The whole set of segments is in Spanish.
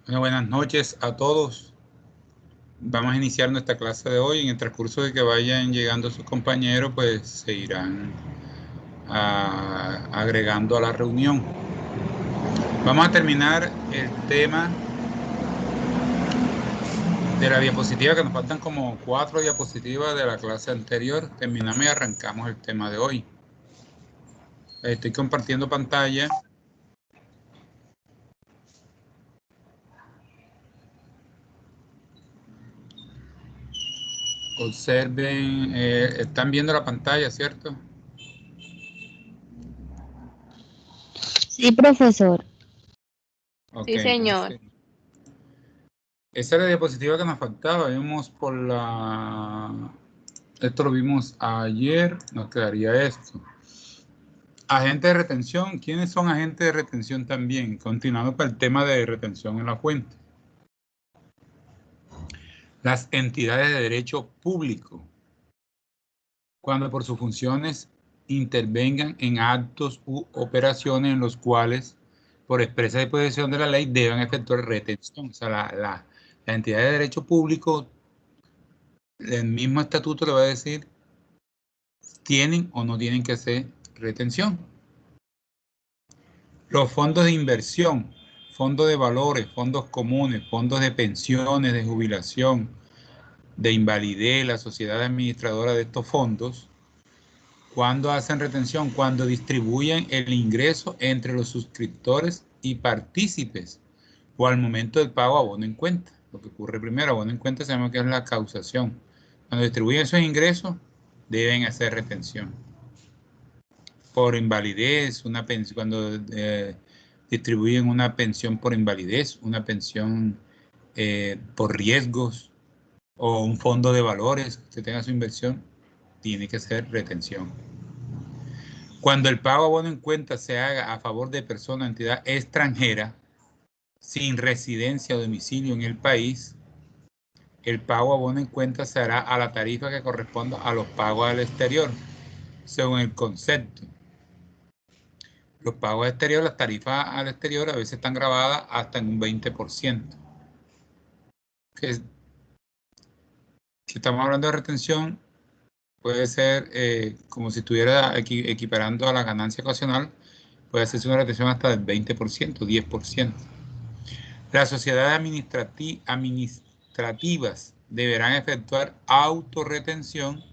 Bueno, buenas noches a todos. Vamos a iniciar nuestra clase de hoy. En el transcurso de que vayan llegando sus compañeros, pues se irán agregando a la reunión. Vamos a terminar el tema de la diapositiva, que nos faltan como 4 diapositivas de la clase anterior. Terminamos y arrancamos el tema de hoy. Estoy compartiendo pantalla. Observen, están viendo la pantalla, ¿cierto? Sí, profesor. Ok, Sí, señor. entonces, esa es la diapositiva que nos faltaba. Vimos por la... Esto lo vimos ayer. Nos quedaría esto. Agentes de retención. ¿Quiénes son agentes de retención también? Continuando con el tema de retención en la fuente. Las entidades de derecho público, cuando por sus funciones intervengan en actos u operaciones en los cuales, por expresa disposición de la ley, deben efectuar retención. O sea, la entidad de derecho público, el mismo estatuto le va a decir, tienen o no tienen que hacer retención. Los fondos de inversión, fondos de valores, fondos comunes, fondos de pensiones, de jubilación, de invalidez, la sociedad administradora de estos fondos, ¿cuándo hacen retención? Cuando distribuyen el ingreso entre los suscriptores y partícipes o al momento del pago abono en cuenta. Lo que ocurre primero, abono en cuenta, sabemos que es la causación. Cuando distribuyen esos ingresos, deben hacer retención. Por invalidez, una pensión, cuando distribuyen una pensión por invalidez, una pensión por riesgos o un fondo de valores que usted tenga su inversión, tiene que ser retención. Cuando el pago abono en cuenta se haga a favor de persona o entidad extranjera sin residencia o domicilio en el país, el pago abono en cuenta se hará a la tarifa que corresponda a los pagos al exterior, según el concepto. Los pagos exteriores, las tarifas al exterior a veces están grabadas hasta en un 20%. Si estamos hablando de retención, puede ser como si estuviera equiparando a la ganancia ocasional, puede hacerse una retención hasta del 20%, 10%. Las sociedades administrativas deberán efectuar autorretención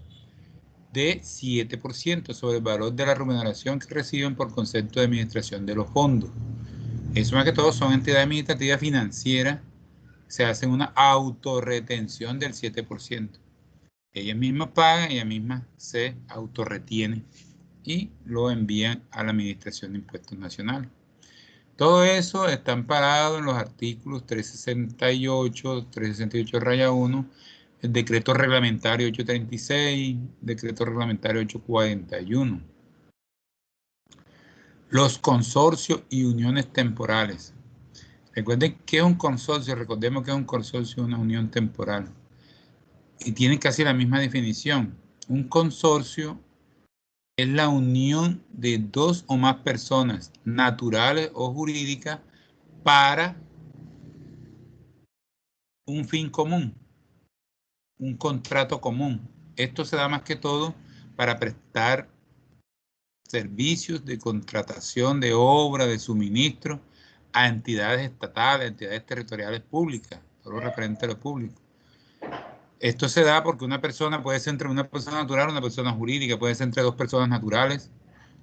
de 7% sobre el valor de la remuneración que reciben por concepto de administración de los fondos. Eso más que todo son entidades administrativas financieras, se hacen una autorretención del 7%. Ellas mismas pagan, ellas mismas se autorretienen y lo envían a la Administración de Impuestos Nacionales. Todo eso está amparado en los artículos 368, 368-1, el decreto reglamentario 836, decreto reglamentario 841. Los consorcios y uniones temporales. Recuerden que es un consorcio, recordemos que es un consorcio, una unión temporal. Y tienen casi la misma definición. Un consorcio es la unión de dos o más personas, naturales o jurídicas, para un fin común, un contrato común. Esto se da más que todo para prestar servicios de contratación de obra, de suministro a entidades estatales, entidades territoriales públicas, todo lo referente a lo público. Esto se da porque una persona puede ser entre una persona natural y una persona jurídica, puede ser entre dos personas naturales,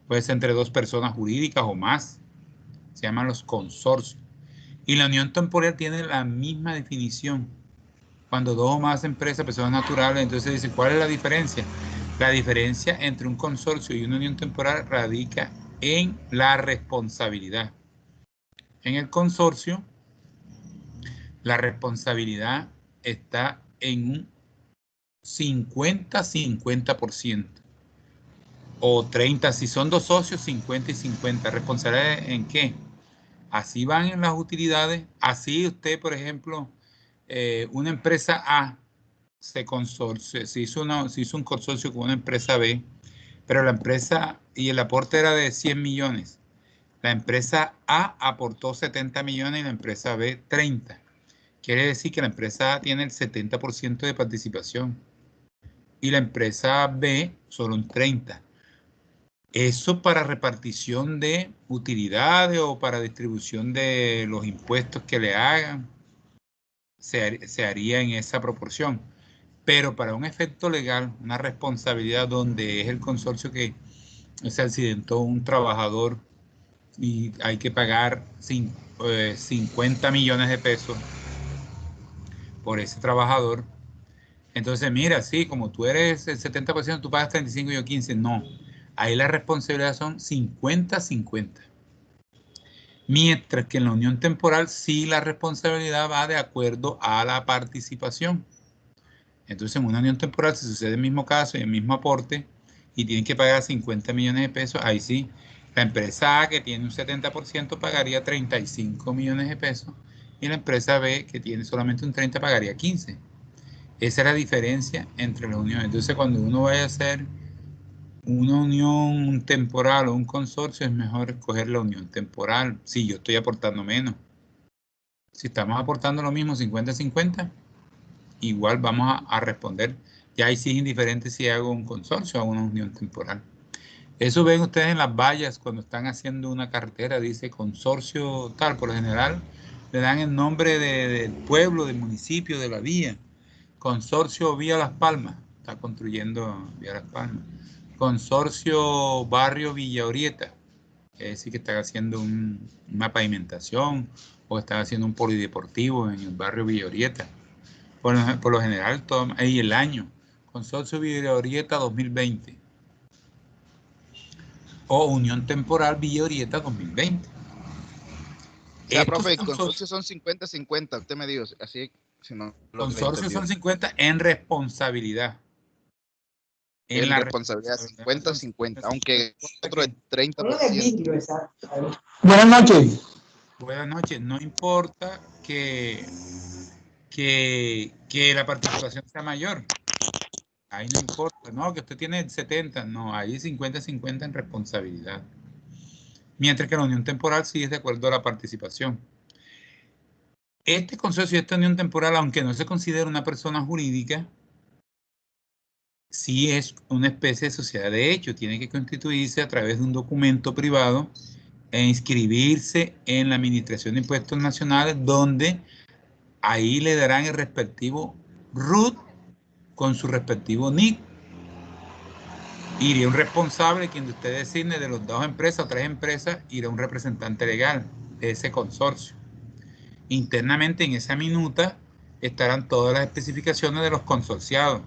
puede ser entre dos personas jurídicas o más. Se llaman los consorcios. Y la unión temporal tiene la misma definición. Cuando dos o más empresas, personas naturales, entonces se dice, ¿cuál es la diferencia? La diferencia entre un consorcio y una unión temporal radica en la responsabilidad. En el consorcio, la responsabilidad está en un 50-50%. O 30, si son dos socios, 50 y 50. ¿Responsabilidad en qué? Así van en las utilidades. Así usted, por ejemplo, una empresa A se hizo un consorcio con una empresa B, pero la empresa y el aporte era de 100 millones. La empresa A aportó 70 millones y la empresa B 30. quiere decir que la empresa A tiene el 70% de participación y la empresa B solo un 30%. Eso para repartición de utilidades o para distribución de los impuestos que le hagan, se haría en esa proporción. Pero para un efecto legal, una responsabilidad donde es el consorcio que se accidentó un trabajador y hay que pagar 50 millones de pesos por ese trabajador. Entonces, mira, sí, como tú eres el 70%, tú pagas 35 y yo 15. No, ahí la responsabilidad son 50-50. Mientras que en la unión temporal sí la responsabilidad va de acuerdo a la participación. Entonces, en una unión temporal, si sucede el mismo caso y el mismo aporte y tienen que pagar 50 millones de pesos, ahí sí, la empresa A, que tiene un 70%, pagaría 35 millones de pesos y la empresa B, que tiene solamente un 30%, pagaría 15. Esa es la diferencia entre las uniones. Entonces, cuando uno vaya a hacer una unión temporal o un consorcio, es mejor escoger la unión temporal. Si yo estoy aportando menos. Si estamos aportando lo mismo, 50-50, igual vamos a responder. Ya ahí sí es indiferente si hago un consorcio o una unión temporal. Eso ven ustedes en las vallas cuando están haciendo una carretera, dice consorcio tal, por lo general le dan el nombre del pueblo, del municipio, de la vía. Consorcio Vía Las Palmas, está construyendo Vía Las Palmas. Consorcio Barrio Villa Orieta, es decir, que están haciendo una pavimentación o están haciendo un polideportivo en el barrio Villa Orieta. Por lo general, ahí el año, Consorcio Villa Orieta 2020 o Unión Temporal Villa Orieta 2020. O sea, profe, consorcios son 50-50, usted me dijo, así, si no lo consorcios son 50 en responsabilidad. En la responsabilidad 50-50, aunque otro es 30%. Buenas noches. Buenas noches. No importa que la participación sea mayor. Ahí no importa, no, que usted tiene 70, no, ahí 50-50 en responsabilidad. Mientras que la unión temporal sí es de acuerdo a la participación. Este consorcio y esta unión temporal, aunque no se considera una persona jurídica, sí es una especie de sociedad de hecho, tiene que constituirse a través de un documento privado e inscribirse en la Administración de Impuestos Nacionales, donde ahí le darán el respectivo RUT con su respectivo NIC. Iría un responsable, quien de usted designe, de las 2 empresas o 3 empresas, irá un representante legal de ese consorcio. Internamente en esa minuta estarán todas las especificaciones de los consorciados.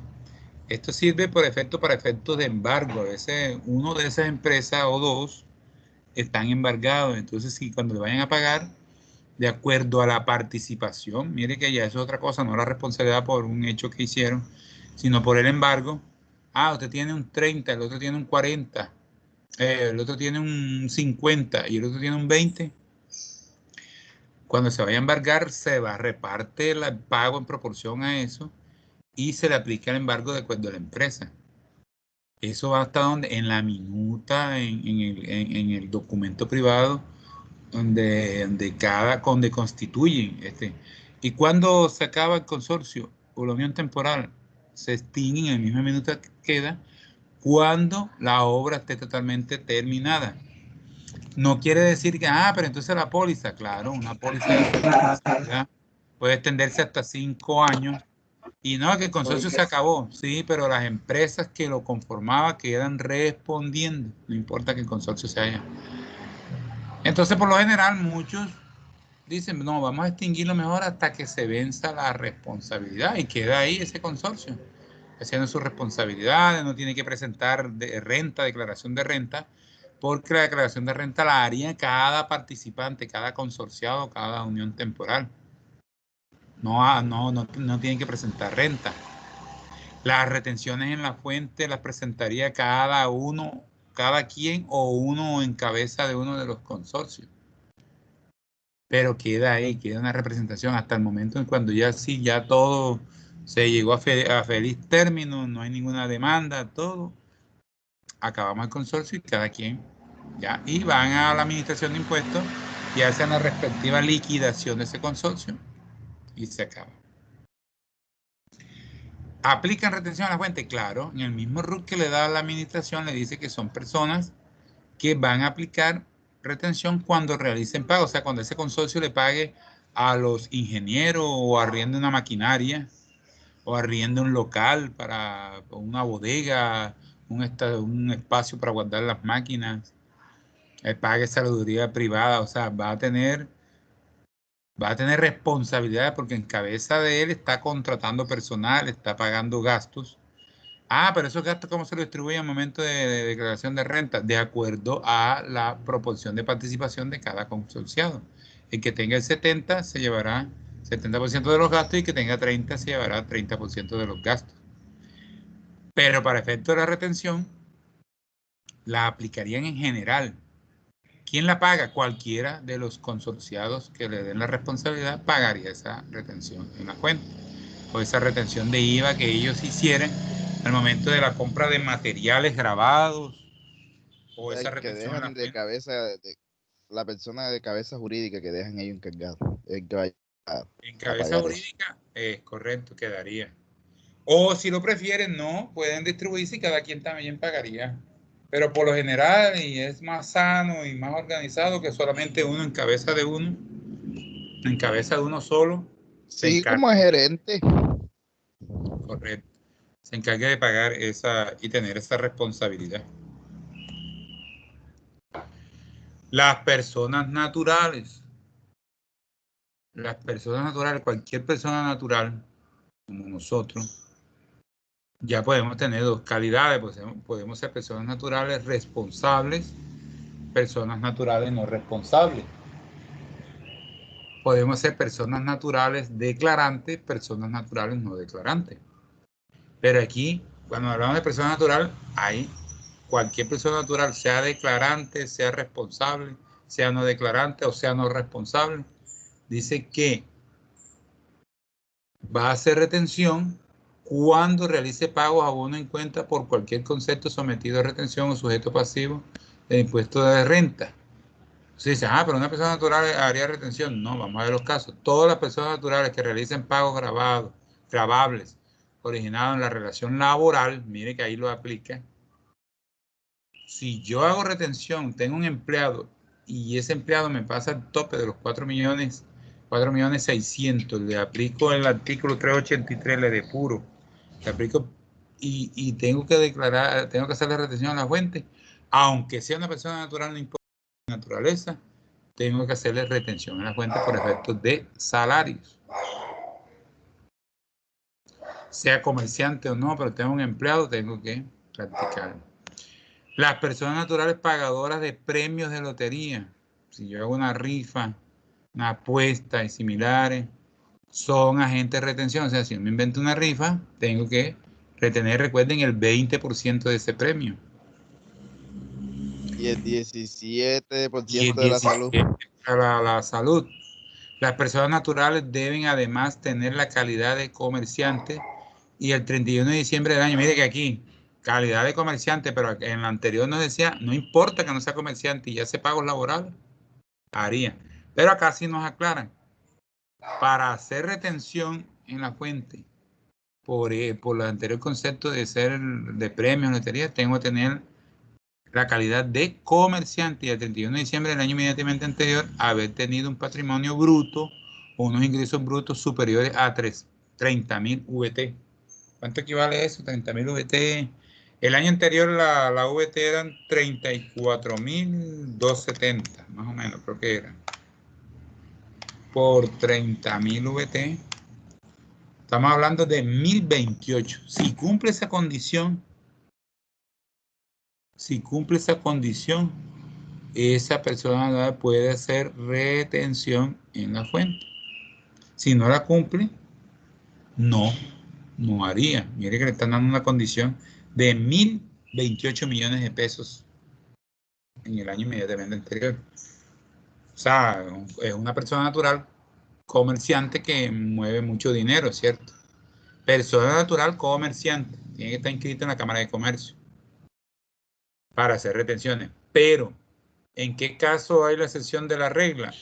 Esto sirve para efectos de embargo. A veces uno de esas empresas o 2 están embargados. Entonces, si cuando le vayan a pagar, de acuerdo a la participación, mire que ya eso es otra cosa, no la responsabilidad por un hecho que hicieron, sino por el embargo. Ah, usted tiene un 30, el otro tiene un 40, el otro tiene un 50 y el otro tiene un 20. Cuando se vaya a embargar, se va a repartir el pago en proporción a eso y se le aplica el embargo de acuerdo a la empresa. Eso va hasta donde, en la minuta, en el documento privado, donde constituyen. Y cuando se acaba el consorcio o la unión temporal, se extinguen en el mismo minuto que queda cuando la obra esté totalmente terminada. No quiere decir que, pero entonces la póliza, claro, una póliza puede extenderse hasta 5 años. Y no, que el consorcio se acabó, sí, pero las empresas que lo conformaban quedan respondiendo, no importa que el consorcio se haya. Entonces, por lo general, muchos dicen, no, vamos a extinguirlo mejor hasta que se venza la responsabilidad y queda ahí ese consorcio, haciendo sus responsabilidades, no tiene que presentar declaración de renta, porque la declaración de renta la haría cada participante, cada consorciado, cada unión temporal. No tienen que presentar renta. Las retenciones en la fuente las presentaría cada quien o uno en cabeza de uno de los consorcios. Pero queda ahí, queda una representación hasta el momento en cuando ya sí, ya todo se llegó a feliz término, no hay ninguna demanda, todo. Acabamos el consorcio y cada quien ya. Y van a la administración de impuestos y hacen la respectiva liquidación de ese consorcio. y se acaba. ¿Aplican retención a la fuente? Claro, en el mismo RUC que le da a la administración le dice que son personas que van a aplicar retención cuando realicen pago, o sea, cuando ese consorcio le pague a los ingenieros o arriende una maquinaria o arriende un local para una bodega, un espacio para guardar las máquinas, pague saluduría privada, o sea, va a tener responsabilidades porque en cabeza de él está contratando personal, está pagando gastos. Ah, pero esos gastos, ¿cómo se los distribuyen al momento de declaración de renta? De acuerdo a la proporción de participación de cada consorciado. El que tenga el 70 se llevará 70% de los gastos y el que tenga 30 se llevará 30% de los gastos. Pero para efecto de la retención, la aplicarían en general. ¿Quién la paga? Cualquiera de los consorciados que le den la responsabilidad pagaría esa retención en la cuenta. O esa retención de IVA que ellos hicieran al momento de la compra de materiales grabados. O esa Que retención en la dejan de cuenta. cabeza, la persona de cabeza jurídica que dejan ellos encargado, el que vaya En a cabeza pagar eso. jurídica, es correcto, quedaría. O si lo prefieren, no, pueden distribuirse y cada quien también pagaría. Pero por lo general, y es más sano y más organizado que solamente uno en cabeza de uno, en cabeza de uno solo, se Sí, encarga, como gerente. correcto, se encarga de pagar esa y tener esa responsabilidad. Las personas naturales, cualquier persona natural, como nosotros, ya podemos tener dos calidades, podemos ser personas naturales responsables, personas naturales no responsables. Podemos ser personas naturales declarantes, personas naturales no declarantes. Pero aquí, cuando hablamos de persona natural, hay cualquier persona natural, sea declarante, sea responsable, sea no declarante o sea no responsable, dice que va a hacer retención cuando realice pagos a uno en cuenta por cualquier concepto sometido a retención o sujeto pasivo de impuesto de renta. Se dice, pero una persona natural haría retención. No, vamos a ver los casos. Todas las personas naturales que realicen pagos grabables, originados en la relación laboral, mire que ahí lo aplica. Si yo hago retención, tengo un empleado y ese empleado me pasa el tope de los 4.600.000, le aplico el artículo 383, le depuro, le aplico y tengo que declarar, tengo que hacer la retención a la fuente, aunque sea una persona natural, no importa la naturaleza, tengo que hacerle retención a la fuente por efectos de salarios. Sea comerciante o no, pero tengo un empleado, tengo que practicarlo. Las personas naturales pagadoras de premios de lotería, si yo hago una rifa, una apuesta y similares, son agentes de retención. O sea, si yo me invento una rifa, tengo que retener, recuerden, el 20% de ese premio. Y el 17% Y el de la salud. 17% para la salud. Las personas naturales deben además tener la calidad de comerciante y el 31 de diciembre del año, mire que aquí, calidad de comerciante, pero en la anterior nos decía, no importa que no sea comerciante y ya hace pagos laborales, haría. Pero acá sí nos aclaran, para hacer retención en la fuente, por el anterior concepto de ser de premios, lotería, tengo que tener la calidad de comerciante y el 31 de diciembre del año inmediatamente anterior haber tenido un patrimonio bruto o unos ingresos brutos superiores a 30.000 VT. ¿Cuánto equivale eso? 30.000 VT. El año anterior la VT eran 34.270, más o menos, creo que era. Por 30.000 VT, estamos hablando de 1.028. Si cumple esa condición, esa persona puede hacer retención en la fuente. Si no la cumple, no haría. Mire que le están dando una condición de 1.028 millones de pesos en el año inmediatamente anterior. O sea, es una persona natural comerciante que mueve mucho dinero, ¿cierto? Persona natural comerciante. Tiene que estar inscrito en la Cámara de Comercio para hacer retenciones. Pero, ¿en qué caso hay la excepción de la regla?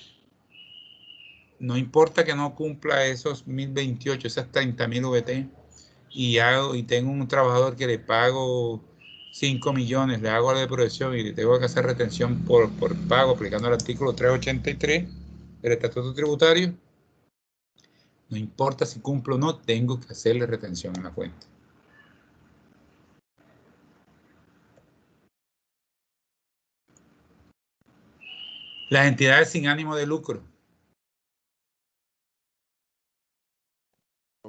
no importa que no cumpla esos 1028, esas 30.000 VT, y tengo un trabajador que le pago 5 millones, le hago la depuración y le tengo que hacer retención por pago aplicando el artículo 383 del Estatuto Tributario, no importa si cumplo o no, tengo que hacerle retención en la cuenta. Las entidades sin ánimo de lucro.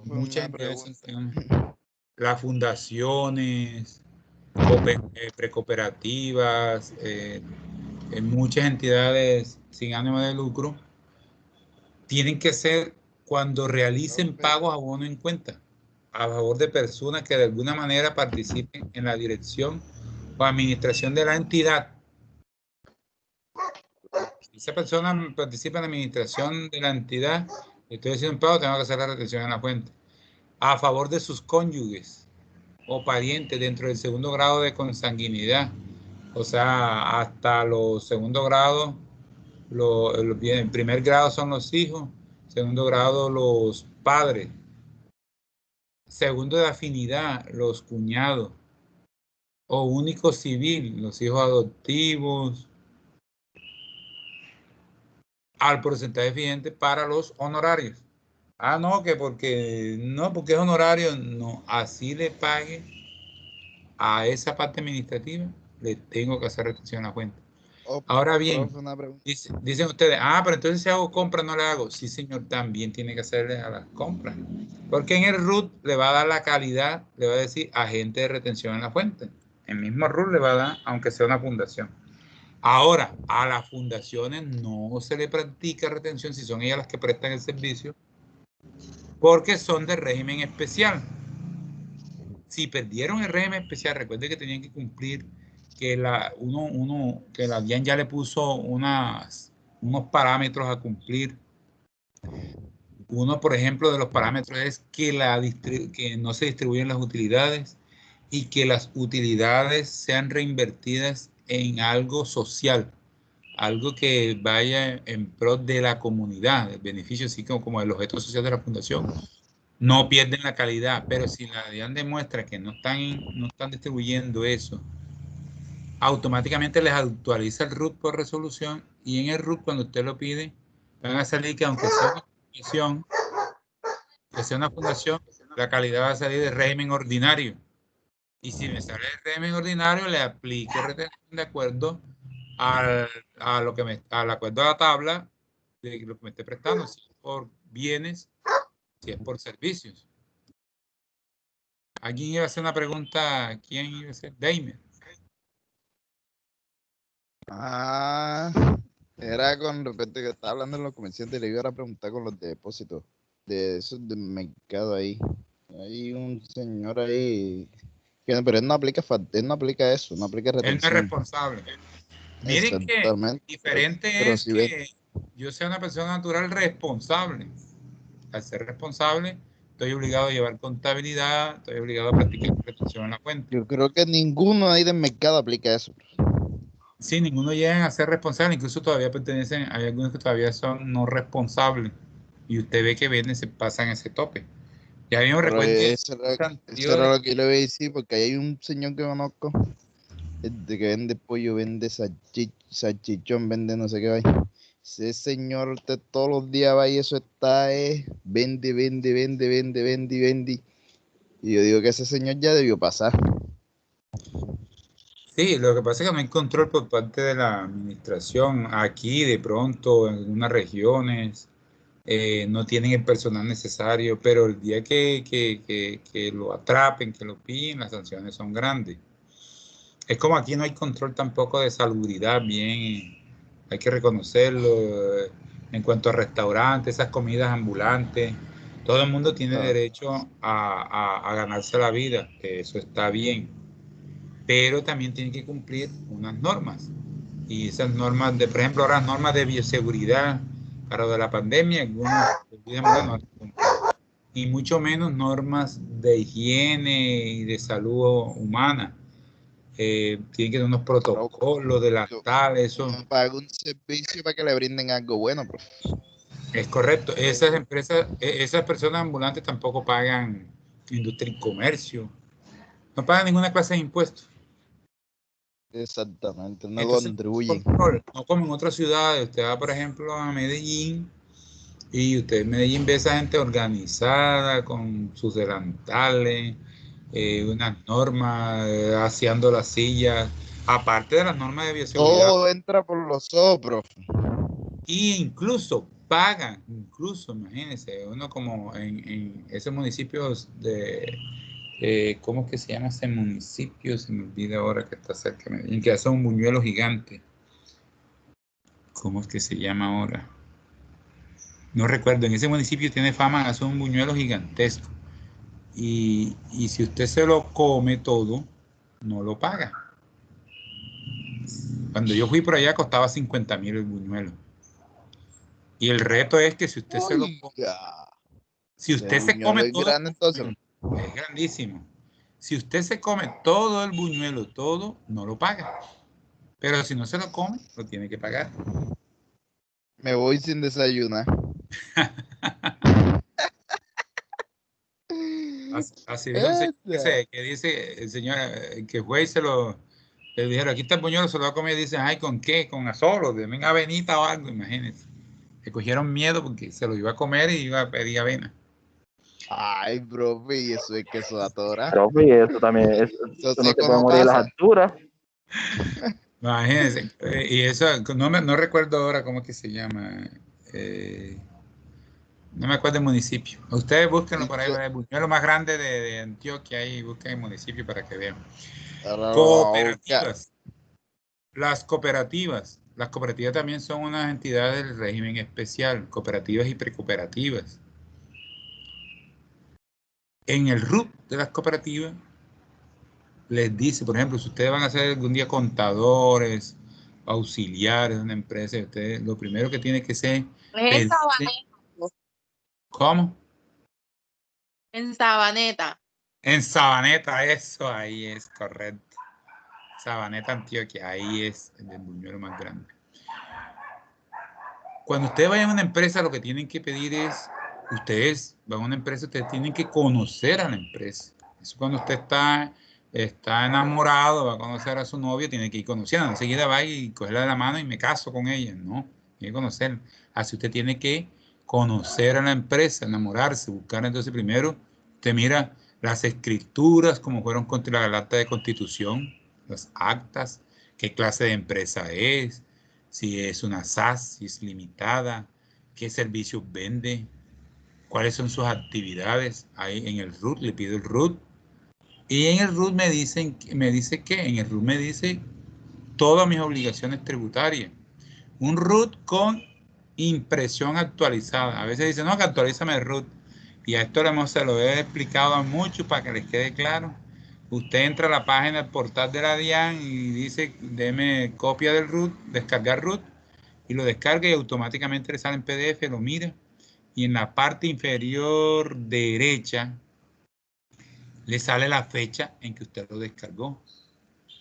Muchas entidades sin ánimo. Las fundaciones, precooperativas, muchas entidades sin ánimo de lucro tienen que ser cuando realicen pagos a bono en cuenta a favor de personas que de alguna manera participen en la dirección o administración de la entidad. Si esa persona participa en la administración de la entidad, estoy haciendo un pago, tengo que hacer la retención en la cuenta. A favor de sus cónyuges o parientes dentro del segundo grado de consanguinidad, o sea, hasta los segundos grados, en primer grado son los hijos, segundo grado los padres, segundo de afinidad los cuñados, o único civil, los hijos adoptivos, al porcentaje vigente para los honorarios. Ah, no, porque es honorario, no, así le pague a esa parte administrativa, le tengo que hacer retención en la cuenta. Ahora bien, dicen ustedes, pero entonces si hago compra no le hago. Sí, señor, también tiene que hacerle a las compras. Porque en el RUT le va a dar la calidad, le va a decir agente de retención en la fuente. El mismo RUT le va a dar, aunque sea una fundación. Ahora, a las fundaciones no se le practica retención si son ellas las que prestan el servicio, porque son de régimen especial. Si perdieron el régimen especial, recuerden que tenían que cumplir que que la DIAN ya le puso unos parámetros a cumplir. Uno, por ejemplo, de los parámetros es que no se distribuyen las utilidades y que las utilidades sean reinvertidas en algo social, algo que vaya en pro de la comunidad, el beneficio, así como el objeto social de la fundación. No pierden la calidad, pero si la DIAN demuestra que no están distribuyendo eso, automáticamente les actualiza el RUT por resolución, y en el RUT, cuando usted lo pide, van a salir que aunque sea una fundación, la calidad va a salir de régimen ordinario. Y si me sale el régimen ordinario, le aplico retención de acuerdo al acuerdo a la tabla de lo que me esté prestando, si es por bienes, si es por servicios. ¿Alguien iba a hacer una pregunta? ¿Quién iba a hacer? Daimer. Era con respecto a que estaba hablando en los comerciantes, le iba a preguntar con los depósitos de esos del mercado ahí. Hay un señor ahí, pero él no aplica eso, no aplica retención. Él no es responsable. Miren que diferente es que yo sea una persona natural responsable. Al ser responsable, estoy obligado a llevar contabilidad, estoy obligado a practicar retención en la cuenta. Yo creo que ninguno ahí del mercado aplica eso. Sí, ninguno llega a ser responsable, incluso todavía hay algunos que todavía son no responsables, y usted ve que se pasan ese tope. Ya mismo recuerdo eso era lo que le iba a decir, porque hay un señor que conozco, que vende pollo, vende salchichón, vende no sé qué va. Ese señor, usted todos los días va y eso está, vende. Y yo digo que ese señor ya debió pasar. Sí, lo que pasa es que no hay control por parte de la administración. Aquí, de pronto, en algunas regiones, no tienen el personal necesario, pero el día que lo atrapen, que lo pillen, las sanciones son grandes. Es como aquí no hay control tampoco de salubridad, bien, hay que reconocerlo. En cuanto a restaurantes, esas comidas ambulantes, todo el mundo tiene derecho a ganarse la vida, eso está bien, pero también tiene que cumplir unas normas. Y esas normas, por ejemplo, ahora normas de bioseguridad para lo de la pandemia, y mucho menos normas de higiene y de salud humana. Tienen que tener unos protocolos de lactar, eso. Paga un servicio para que le brinden algo bueno, profe. Es correcto. Esas empresas, esas personas ambulantes tampoco pagan industria y comercio. No pagan ninguna clase de impuestos. Exactamente, no Entonces, contribuyen. no como en otras ciudades. Usted va, por ejemplo, a Medellín y usted en Medellín ve esa gente organizada con sus delantales, unas normas, aseando las sillas, aparte de las normas de bioseguridad. Todo entra por los ojos, profe. Y incluso pagan, incluso, imagínense, uno como en esos municipios de, ¿cómo es que se llama ese municipio? Se me olvida ahora que está cerca de Medellín, que hace un buñuelo gigante. ¿Cómo es que se llama ahora? No recuerdo, en ese municipio tiene fama de hacer un buñuelo gigantesco. Y si usted se lo come todo, no lo paga. Cuando yo fui por allá costaba 50.000 el buñuelo. Y el reto es que si usted se lo come, Oiga, si ese usted se come buñuelo es todo el grande entonces. buñuelo, es grandísimo. Si usted se come todo el buñuelo, todo, no lo paga. Pero si no se lo come, lo tiene que pagar. Me voy sin desayunar. Así dijo un señor que dice, el señor que fue y le dijeron, aquí está el buñuelo, se lo va a comer, y dicen, ay, ¿con qué? Con azolo, de avenita o algo, imagínense. Le cogieron miedo porque se lo iba a comer y iba a pedir avena. Ay, profe, y eso es queso de atora. Profe, y eso también, eso no se puede morir de las alturas. Imagínense, y eso, no recuerdo ahora cómo es que se llama, no me acuerdo el municipio. Ustedes búsquenlo por ahí, el buñuelo más grande de Antioquia, ahí busquen el municipio para que vean. Cooperativas. Las cooperativas. Las cooperativas también son unas entidades del régimen especial, cooperativas y precooperativas. En el RUT de las cooperativas les dice, por ejemplo, si ustedes van a ser algún día contadores, auxiliares de una empresa, ustedes lo primero que tiene que ser En pedir. Sabaneta. ¿Cómo? En Sabaneta. En Sabaneta, eso ahí es correcto. Sabaneta, Antioquia, ahí es el buñuelo más grande. Cuando ustedes vayan a una empresa, lo que tienen que pedir es, ustedes van a una empresa, ustedes tienen que conocer a la empresa. Eso cuando usted está enamorado, va a conocer a su novia, tiene que ir conociendo. Enseguida va y cogerla de la mano y me caso con ella. No, tiene que conocerla. Así usted tiene que conocer a la empresa, enamorarse, buscar. Entonces primero, usted mira las escrituras, como fueron contra la acta de constitución, las actas, qué clase de empresa es, si es una SAS, si es limitada, qué servicios vende, cuáles son sus actividades. Ahí en el RUT, le pido el RUT. Y en el RUT me dice que en el RUT me dice todas mis obligaciones tributarias. Un RUT con impresión actualizada. A veces dicen, no, que actualízame el RUT. Y a esto se lo he explicado a muchos para que les quede claro. Usted entra a la página del portal de la DIAN y dice, deme copia del RUT, descargar RUT, y lo descarga y automáticamente le sale en PDF, lo mira. Y en la parte inferior derecha le sale la fecha en que usted lo descargó.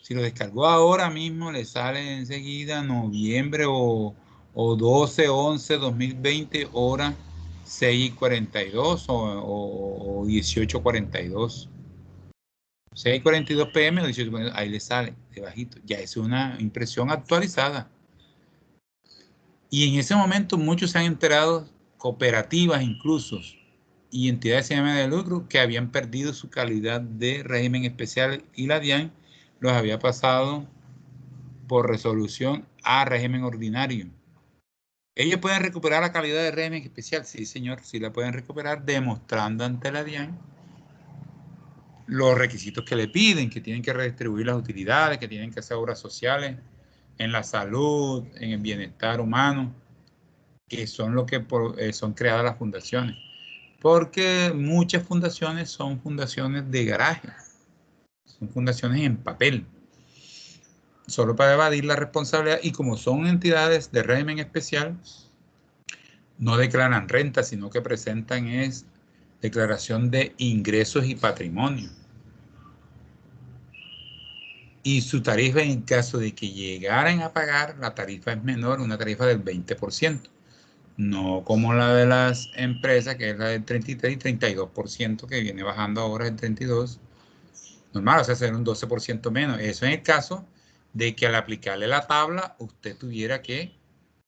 Si lo descargó ahora mismo, le sale enseguida noviembre o 12/11/2020, hora 6:42 o 18:42. 6:42 PM o 18:42, ahí le sale debajito. Ya es una impresión actualizada. Y en ese momento muchos se han enterado, cooperativas incluso, y entidades sin ánimo de lucro, que habían perdido su calidad de régimen especial y la DIAN los había pasado por resolución a régimen ordinario. Ellos pueden recuperar la calidad de régimen especial, sí señor, sí la pueden recuperar demostrando ante la DIAN los requisitos que le piden, que tienen que redistribuir las utilidades, que tienen que hacer obras sociales en la salud, en el bienestar humano, que son lo que son creadas las fundaciones. Porque muchas fundaciones son fundaciones de garaje, son fundaciones en papel, solo para evadir la responsabilidad, y como son entidades de régimen especial, no declaran renta, sino que presentan es declaración de ingresos y patrimonio. Y su tarifa, en caso de que llegaran a pagar, la tarifa es menor, una tarifa del 20%. No como la de las empresas, que es la del 33 y 32%, que viene bajando ahora el 32%. Normal, o sea, ser un 12% menos. Eso en el caso de que al aplicarle la tabla, usted tuviera que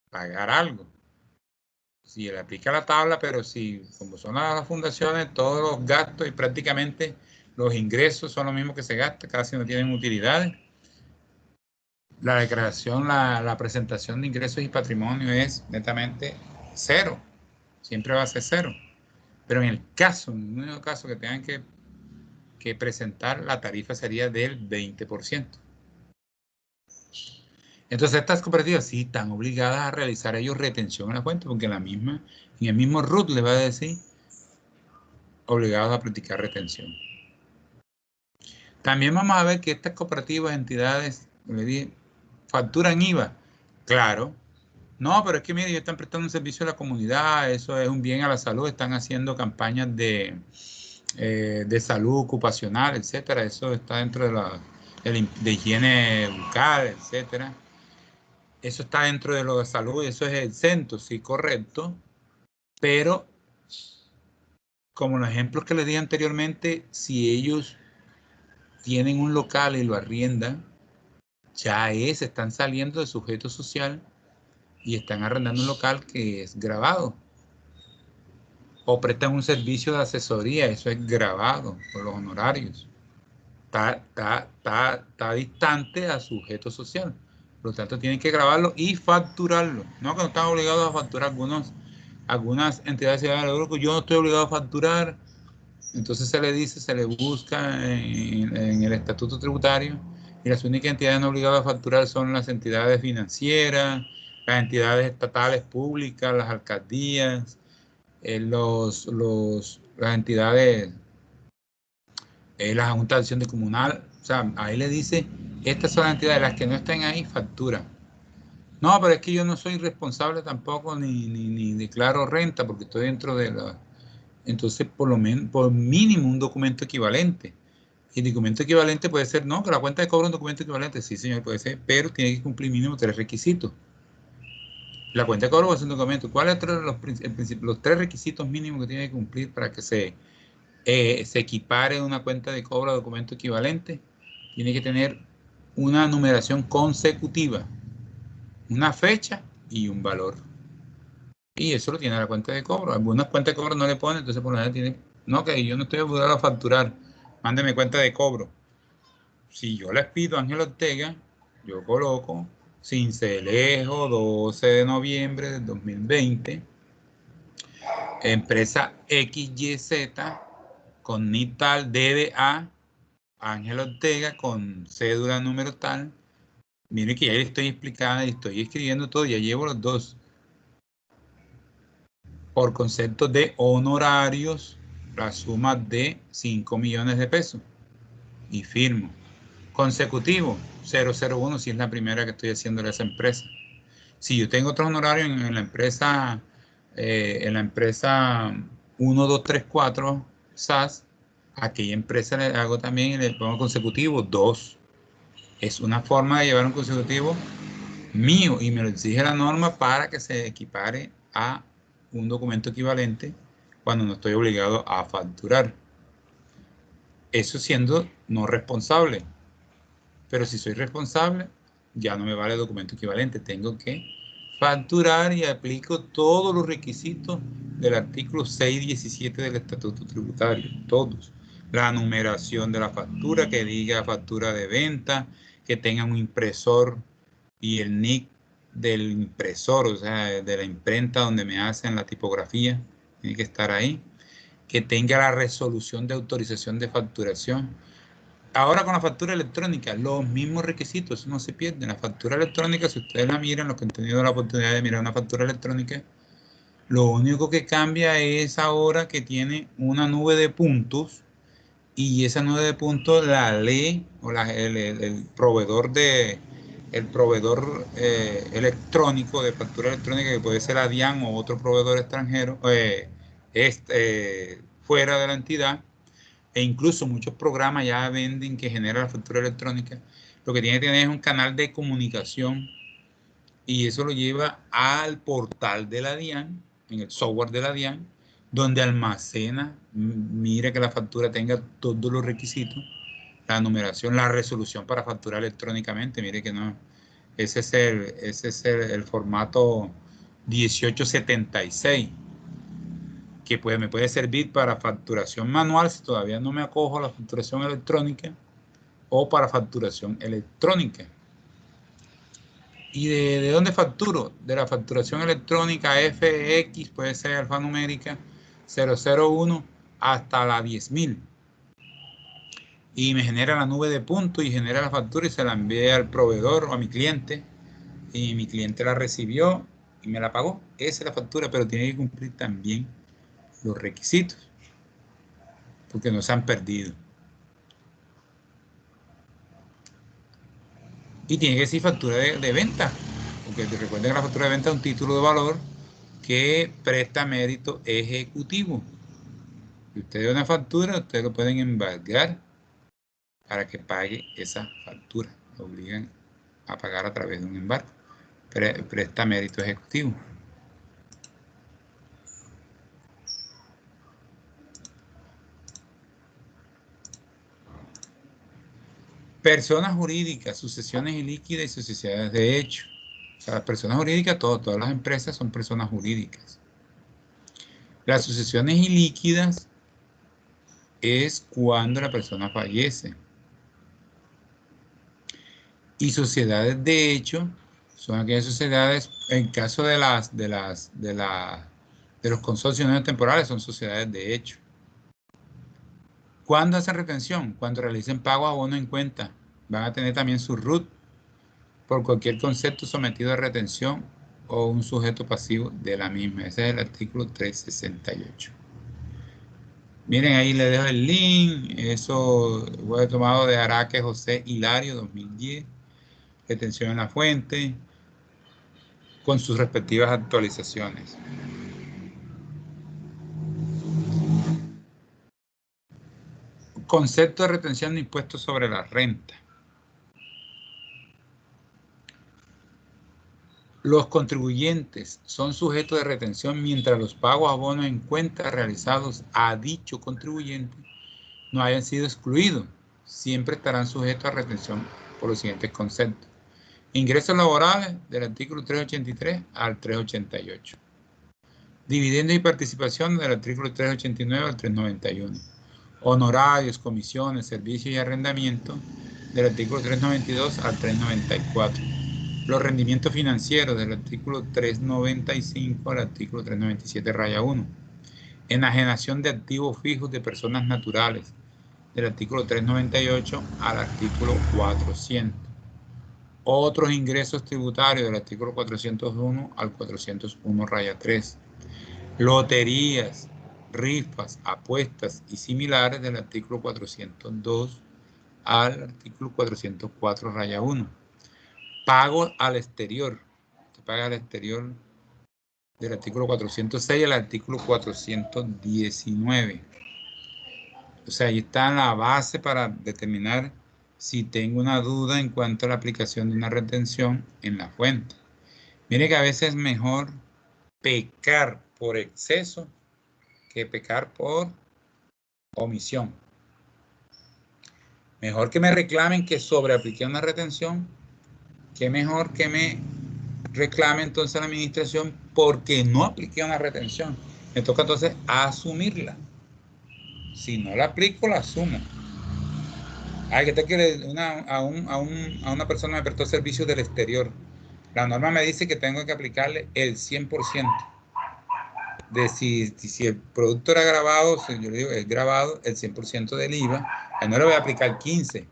pagar algo. Si le aplica la tabla, pero si, como son las fundaciones, todos los gastos y prácticamente los ingresos son los mismos que se gastan, casi no tienen utilidades. La declaración, la presentación de ingresos y patrimonio es netamente cero. Siempre va a ser cero. Pero en el único caso que tengan que presentar, la tarifa sería del 20%. Entonces estas cooperativas sí están obligadas a realizar ellos retención en la cuenta, porque en el mismo RUT le va a decir obligados a practicar retención. También vamos a ver que estas cooperativas, entidades, le dije, facturan IVA. Claro. No, pero es que mire, ellos están prestando un servicio a la comunidad, eso es un bien a la salud, están haciendo campañas de salud ocupacional, etcétera. Eso está dentro de higiene bucal, etcétera. Eso está dentro de lo de salud, eso es exento, sí, correcto. Pero, como los ejemplos que les di anteriormente, si ellos tienen un local y lo arriendan, ya están saliendo de sujeto social y están arrendando un local que es grabado. O prestan un servicio de asesoría, eso es grabado por los honorarios. Está distante a sujeto social. Por lo tanto, tienen que grabarlo y facturarlo. No que no están obligados a facturar algunas entidades ciudadanas del grupo. Yo no estoy obligado a facturar. Entonces se le dice, se le busca en el estatuto tributario y las únicas entidades no obligadas a facturar son las entidades financieras, las entidades estatales públicas, las alcaldías, las entidades, la Junta de Acción de Comunal. O sea, ahí le dice, estas son las entidades, las que no estén ahí facturan. No, pero es que yo no soy responsable tampoco ni declaro renta porque estoy dentro de la... Entonces, por mínimo, un documento equivalente. Y el documento equivalente puede ser, no, que la cuenta de cobro es un documento equivalente. Sí, señor, puede ser, pero tiene que cumplir mínimo 3 requisitos. La cuenta de cobro es un documento. ¿Cuáles son los 3 requisitos mínimos que tiene que cumplir para que se equipare una cuenta de cobro a documento equivalente? Tiene que tener una numeración consecutiva, una fecha y un valor. Y eso lo tiene la cuenta de cobro. Algunas cuentas de cobro no le ponen, entonces por lo general tiene, no, que yo no estoy obligado a facturar, mándeme cuenta de cobro. Si yo les pido a Ángel Ortega, yo coloco Cincelejo, 12 de noviembre del 2020, empresa XYZ, con NIT tal, DBA, Ángel Ortega, con cédula número tal. Mire que ya le estoy explicando y estoy escribiendo todo, ya llevo los dos. Por concepto de honorarios, la suma de 5 millones de pesos. Y firmo. Consecutivo, 001, si es la primera que estoy haciendo de esa empresa. Si yo tengo otros honorarios en la empresa 1234 SAS, a aquella empresa le hago también y le pongo consecutivo 2. Es una forma de llevar un consecutivo mío y me lo exige la norma para que se equipare a un documento equivalente cuando no estoy obligado a facturar. Eso siendo no responsable. Pero si soy responsable, ya no me vale documento equivalente. Tengo que facturar y aplico todos los requisitos del artículo 617 del Estatuto Tributario. Todos. La numeración de la factura, que diga factura de venta, que tenga un impresor y el NIC del impresor, o sea, de la imprenta donde me hacen la tipografía, tiene que estar ahí, que tenga la resolución de autorización de facturación. Ahora con la factura electrónica, los mismos requisitos, eso no se pierden. La factura electrónica, si ustedes la miran, los que han tenido la oportunidad de mirar una factura electrónica, lo único que cambia es ahora que tiene una nube de puntos y esa nube de puntos la lee o el proveedor electrónico de factura electrónica, que puede ser ADIAN o otro proveedor extranjero, fuera de la entidad, e incluso muchos programas ya venden que genera la factura electrónica. Lo que tiene que tener es un canal de comunicación y eso lo lleva al portal de la DIAN, en el software de la DIAN, donde almacena, mire que la factura tenga todos los requisitos, la numeración, la resolución para facturar electrónicamente, mire que no, ese es el formato 1876, que me puede servir para facturación manual si todavía no me acojo a la facturación electrónica, o para facturación electrónica. ¿Y de dónde facturo? De la facturación electrónica FX, puede ser alfanumérica 001 hasta la 10.000. Y me genera la nube de puntos y genera la factura y se la envié al proveedor o a mi cliente. Y mi cliente la recibió y me la pagó. Esa es la factura, pero tiene que cumplir también los requisitos, porque no se han perdido. Y tiene que ser factura de venta, porque recuerden que la factura de venta es un título de valor que presta mérito ejecutivo. Si usted da una factura, ustedes lo pueden embargar para que pague esa factura. Lo obligan a pagar a través de un embargo. Presta mérito ejecutivo. Personas jurídicas, sucesiones ilíquidas y sucesiones de hecho. O sea, las personas jurídicas, todas las empresas son personas jurídicas. Las sucesiones ilíquidas es cuando la persona fallece. Y sociedades de hecho son aquellas sociedades, en caso de los consorcios no temporales, son sociedades de hecho. ¿Cuándo hacen retención? Cuando realicen pago a abono en cuenta. Van a tener también su RUT por cualquier concepto sometido a retención o un sujeto pasivo de la misma. Ese es el artículo 368. Miren, ahí les dejo el link. Eso fue tomado de Araque José Hilario, 2010. Retención en la fuente, con sus respectivas actualizaciones. Concepto de retención de impuestos sobre la renta. Los contribuyentes son sujetos de retención mientras los pagos a bono en cuenta realizados a dicho contribuyente no hayan sido excluidos. Siempre estarán sujetos a retención por los siguientes conceptos. Ingresos laborales del artículo 383 al 388. Dividendos y participación del artículo 389 al 391. Honorarios, comisiones, servicios y arrendamiento del artículo 392 al 394. Los rendimientos financieros del artículo 395 al artículo 397 raya 1. Enajenación de activos fijos de personas naturales del artículo 398 al artículo 400. Otros ingresos tributarios del artículo 401 al 401 raya 3. Loterías, rifas, apuestas y similares del artículo 402 al artículo 404 raya 1. Pago al exterior. Se paga al exterior del artículo 406 al artículo 419. O sea, ahí está la base para determinar si tengo una duda en cuanto a la aplicación de una retención en la fuente. Mire que a veces es mejor pecar por exceso que pecar por omisión. Mejor que me reclamen que sobreapliqué una retención, que mejor que me reclame entonces a la administración porque no apliqué una retención. Me toca entonces asumirla. Si no la aplico, la asumo. Ay, que te quiere a una persona me prestó servicios del exterior. La norma me dice que tengo que aplicarle el 100%. De si el producto era grabado, si yo le digo es grabado, el 100% del IVA, ahí no le voy a aplicar 15.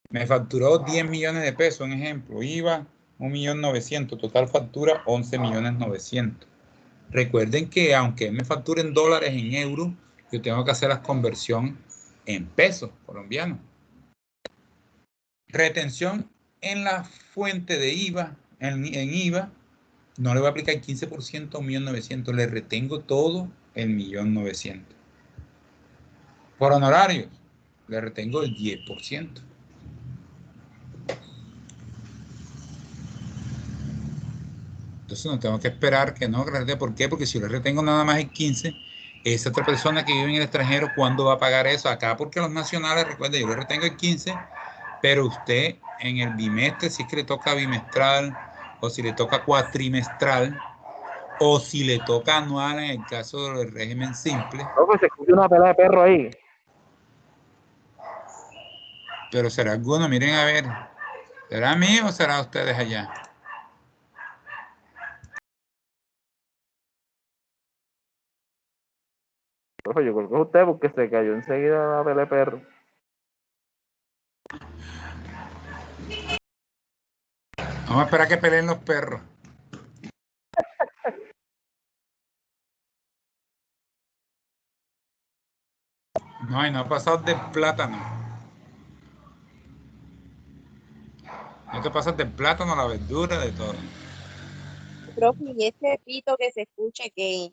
Me facturó 10 millones de pesos, un ejemplo, IVA 1.900.000, total factura 11.900.000. Recuerden que aunque me facturen dólares en euros, yo tengo que hacer la conversión en pesos colombianos. Retención en la fuente de IVA, en IVA, no le voy a aplicar el 15% a 1.900.000, le retengo todo el 1.900.000. Por honorarios, le retengo el 10%. Entonces no tengo que esperar que no, ¿por qué? Porque si yo le retengo nada más el 15, esa otra persona que vive en el extranjero, ¿cuándo va a pagar eso? Acá porque los nacionales, recuerda, yo le retengo el 15, pero usted en el bimestre, si es que le toca bimestral, o si le toca cuatrimestral, o si le toca anual en el caso del régimen simple. No, se escucha una pelea de perro ahí. Pero será alguno, miren a ver, ¿será mío o será ustedes allá? Profe, yo creo que es usted porque se cayó enseguida la pelea de perro. Vamos a esperar que peleen los perros. No, y no ha pasado del plátano. No te pasas del plátano, la verdura, de todo. Profe, y ese pito que se escucha que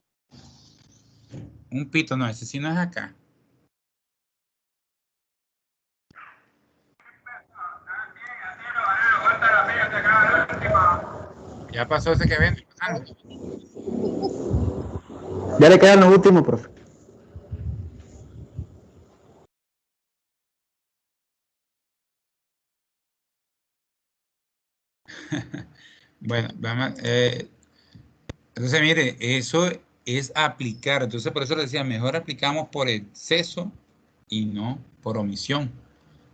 Un pito, no, ese sí no es acá. Ya pasó ese que vende. Ya le quedan los últimos, profe. Bueno, vamos, entonces mire, eso es aplicar. Entonces por eso le decía, mejor aplicamos por exceso y no por omisión.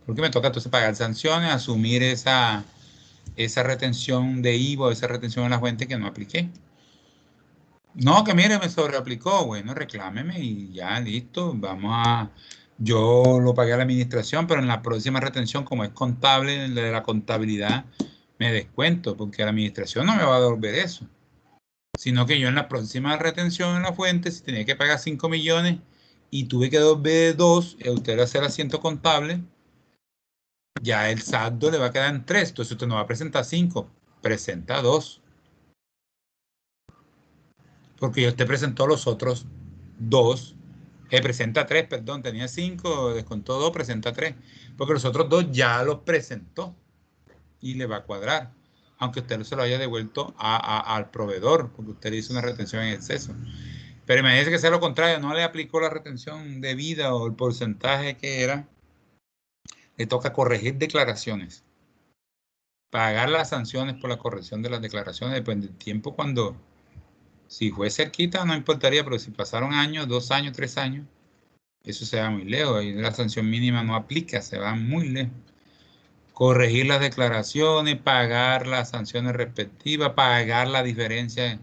Porque me toca entonces pagar sanciones, asumir esa retención de IVA, esa retención en la fuente que no apliqué. No, que mire, me sobreaplicó. Bueno, reclámeme y ya, listo. Yo lo pagué a la administración, pero en la próxima retención, como es contable, de la contabilidad, me descuento, porque la administración no me va a devolver eso. Sino que yo en la próxima retención en la fuente, si tenía que pagar 5 millones y tuve que devolver 2, usted hace el asiento contable, ya el saldo le va a quedar en 3. Entonces usted no va a presentar 5, presenta 2. Porque ya usted presentó los otros 2. Presenta 3, perdón, tenía 5, descontó 2, presenta 3. Porque los otros 2 ya los presentó y le va a cuadrar. Aunque usted se lo haya devuelto al proveedor, porque usted le hizo una retención en exceso. Pero imagínese que sea lo contrario, no le aplicó la retención debida o el porcentaje que era. Le toca corregir declaraciones. Pagar las sanciones por la corrección de las declaraciones depende del tiempo cuando, si fue cerquita no importaría, pero si pasaron años, 2 años, 3 años, eso se va muy lejos y la sanción mínima no aplica, se va muy lejos. Corregir las declaraciones, pagar las sanciones respectivas, pagar la diferencia,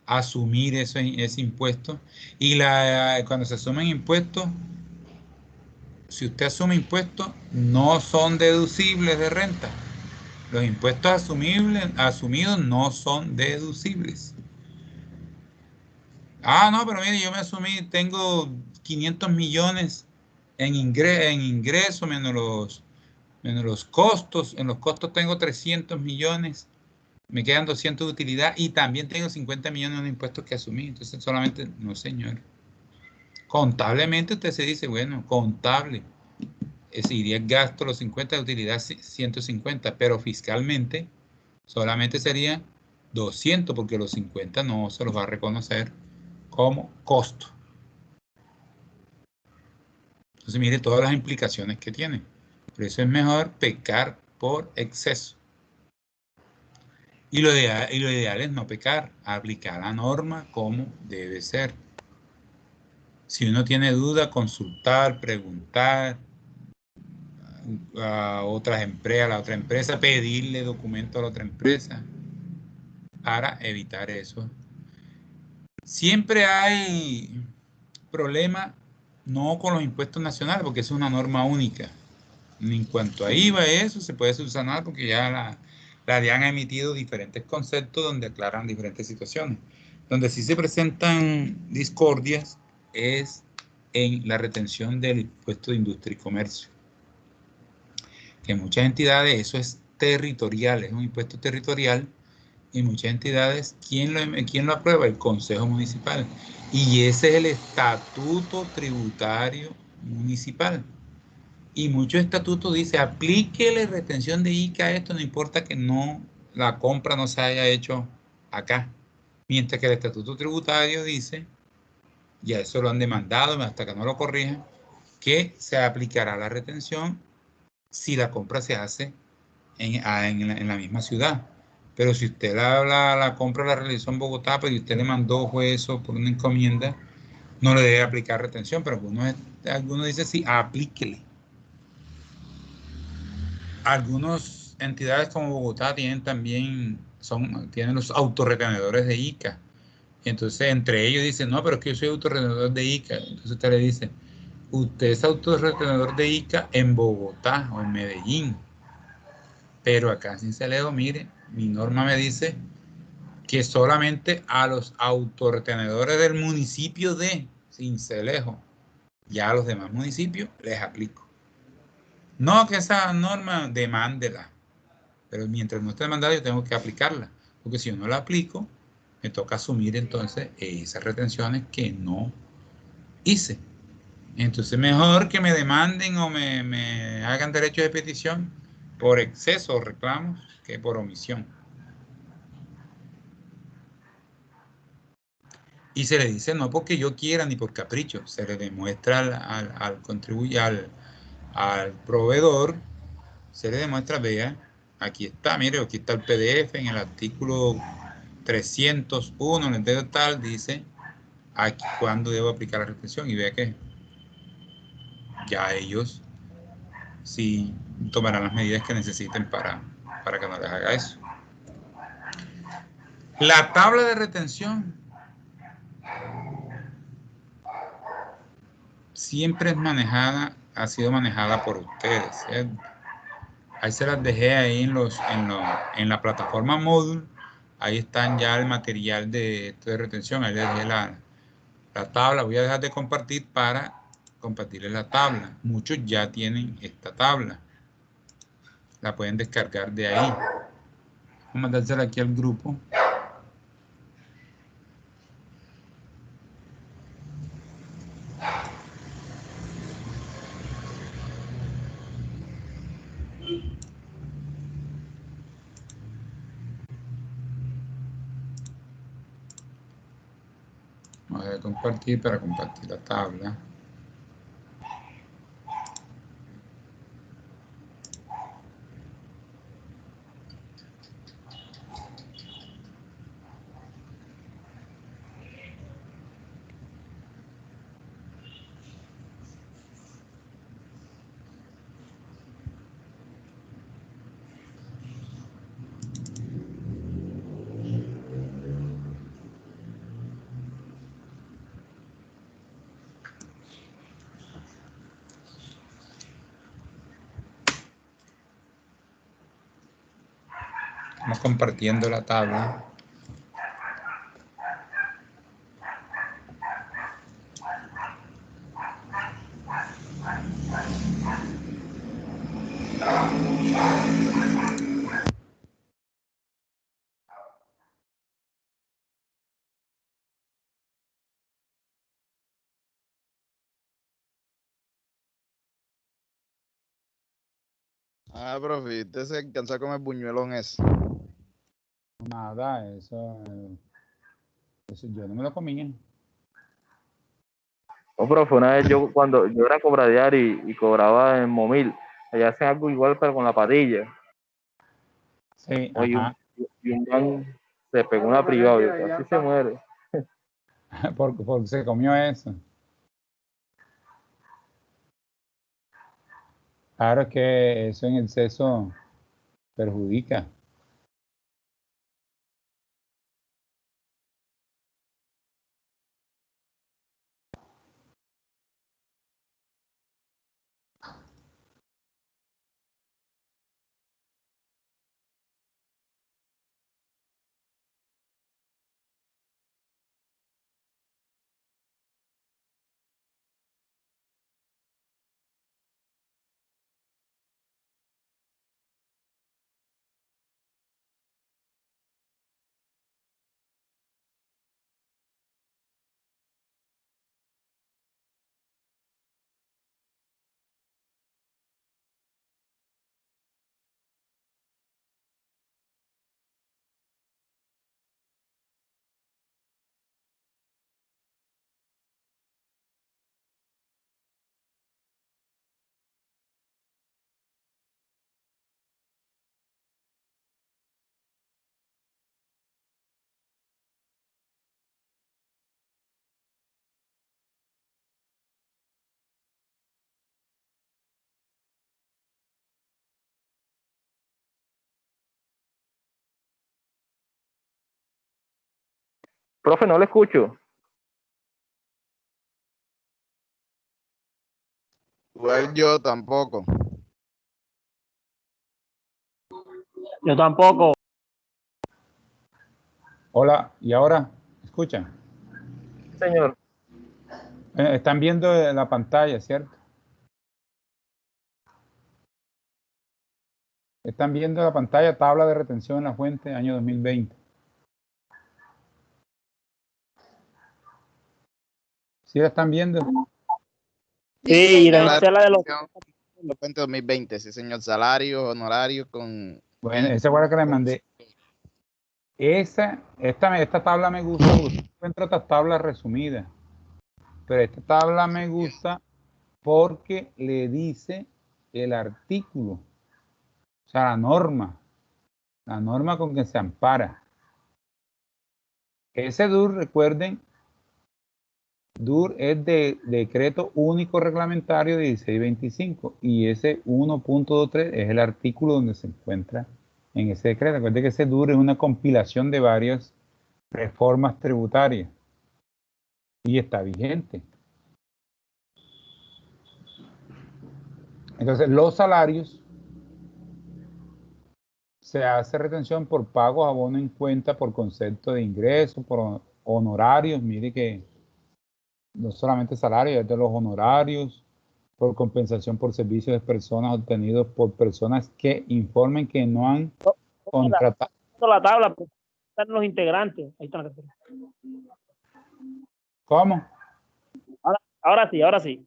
asumir ese impuesto. Y cuando se asumen impuestos, si usted asume impuestos, no son deducibles de renta. Los impuestos asumidos no son deducibles. Ah, no, pero mire, yo me asumí, tengo 500 millones en ingreso menos los costos. En los costos tengo 300 millones, me quedan 200 de utilidad y también tengo 50 millones de impuestos que asumí. Entonces solamente, no señor. Contablemente usted se dice, bueno, contable. Iría el gasto, los 50 de utilidad, 150, pero fiscalmente solamente sería 200 porque los 50 no se los va a reconocer como costo. Entonces mire todas las implicaciones que tiene. Por eso es mejor pecar por exceso. Y lo ideal es no pecar, aplicar la norma como debe ser. Si uno tiene duda, consultar, preguntar a otras empresas, a la otra empresa, pedirle documento a la otra empresa para evitar eso. Siempre hay problema no con los impuestos nacionales, porque es una norma única. En cuanto a IVA, eso se puede subsanar porque ya la DIAN ha emitido diferentes conceptos donde aclaran diferentes situaciones. Donde sí se presentan discordias es en la retención del impuesto de industria y comercio. Que en muchas entidades eso es territorial, es un impuesto territorial. Y muchas entidades, ¿quién lo aprueba? El Consejo Municipal. Y ese es el Estatuto Tributario Municipal. Y muchos estatutos dicen, aplíquele retención de ICA a esto, no importa que no la compra no se haya hecho acá. Mientras que el estatuto tributario dice, ya eso lo han demandado hasta que no lo corrijan, que se aplicará la retención si la compra se hace en la misma ciudad. Pero si usted la compra la realizó en Bogotá, pero usted le mandó fue eso por una encomienda, no le debe aplicar retención, pero algunos dicen sí, aplíquele. Algunas entidades como Bogotá tienen también, tienen los autorretenedores de ICA. Entonces, entre ellos dicen, no, pero es que yo soy autorretenedor de ICA. Entonces usted le dice, usted es autorretenedor de ICA en Bogotá o en Medellín. Pero acá en Sincelejo, mire, mi norma me dice que solamente a los autorretenedores del municipio de Sincelejo, ya a los demás municipios les aplico. No que esa norma demándela, pero mientras no esté demandada yo tengo que aplicarla, porque si yo no la aplico, me toca asumir entonces esas retenciones que no hice. Entonces mejor que me demanden o me hagan derecho de petición por exceso o reclamos que por omisión. Y se le dice no porque yo quiera ni por capricho, se le demuestra al proveedor, se le demuestra, vea, aquí está, mire, aquí está el PDF en el artículo 301, en el dedo tal, dice aquí cuándo debo aplicar la retención y vea que ya ellos sí tomarán las medidas que necesiten para que no les haga eso. La tabla de retención siempre es manejada, ha sido manejada por ustedes, ¿cierto? Ahí se las dejé ahí en la plataforma Moodle. Ahí están ya el material de esto de retención. Ahí les dejé la tabla. Voy a dejar de compartir para compartirles la tabla. Muchos ya tienen esta tabla. La pueden descargar de ahí. Vamos a mandársela aquí al grupo. Vamos a compartir para compartir la tabla. Estamos compartiendo la tabla. Ah, profe, usted se alcanzó a comer buñuelón ese. Nada, eso yo no me lo comía. No, profe, una vez yo, cuando yo era cobradiar y cobraba en Momil, allá hacen algo igual, pero con la patilla. Sí, Oye, ajá. y un man se pegó una privada, yo, casi se muere. Porque se comió eso. Claro, es que eso en exceso perjudica. Profe, no le escucho. Igual yo tampoco. Yo tampoco. Hola, ¿y ahora? ¿Escuchan? Señor. Están viendo la pantalla, ¿cierto? Están viendo la pantalla, tabla de retención en la fuente, año 2020. ¿Sí la están viendo? Sí, y la La la de los... fuente 2020, sí, señor. Salario, honorario con... Bueno, esa fue la que le mandé. Esta tabla me gusta, porque encuentro otras tablas resumidas, pero esta tabla me gusta porque le dice el artículo, o sea, la norma con que se ampara. Ese DUR, recuerden, DUR es de Decreto Único Reglamentario 1625 y ese 1.23 es el artículo donde se encuentra en ese decreto. Recuerden que ese DUR es una compilación de varias reformas tributarias y está vigente. Entonces, los salarios se hace retención por pagos, abono en cuenta, por concepto de ingreso, por honorarios. Mire que no solamente salarios, es de los honorarios, por compensación por servicios de personas obtenidos por personas que informen que no han contratado. La tabla, pues, están los integrantes. Ahí está la cartera. ¿Cómo? Ahora sí, ahora sí.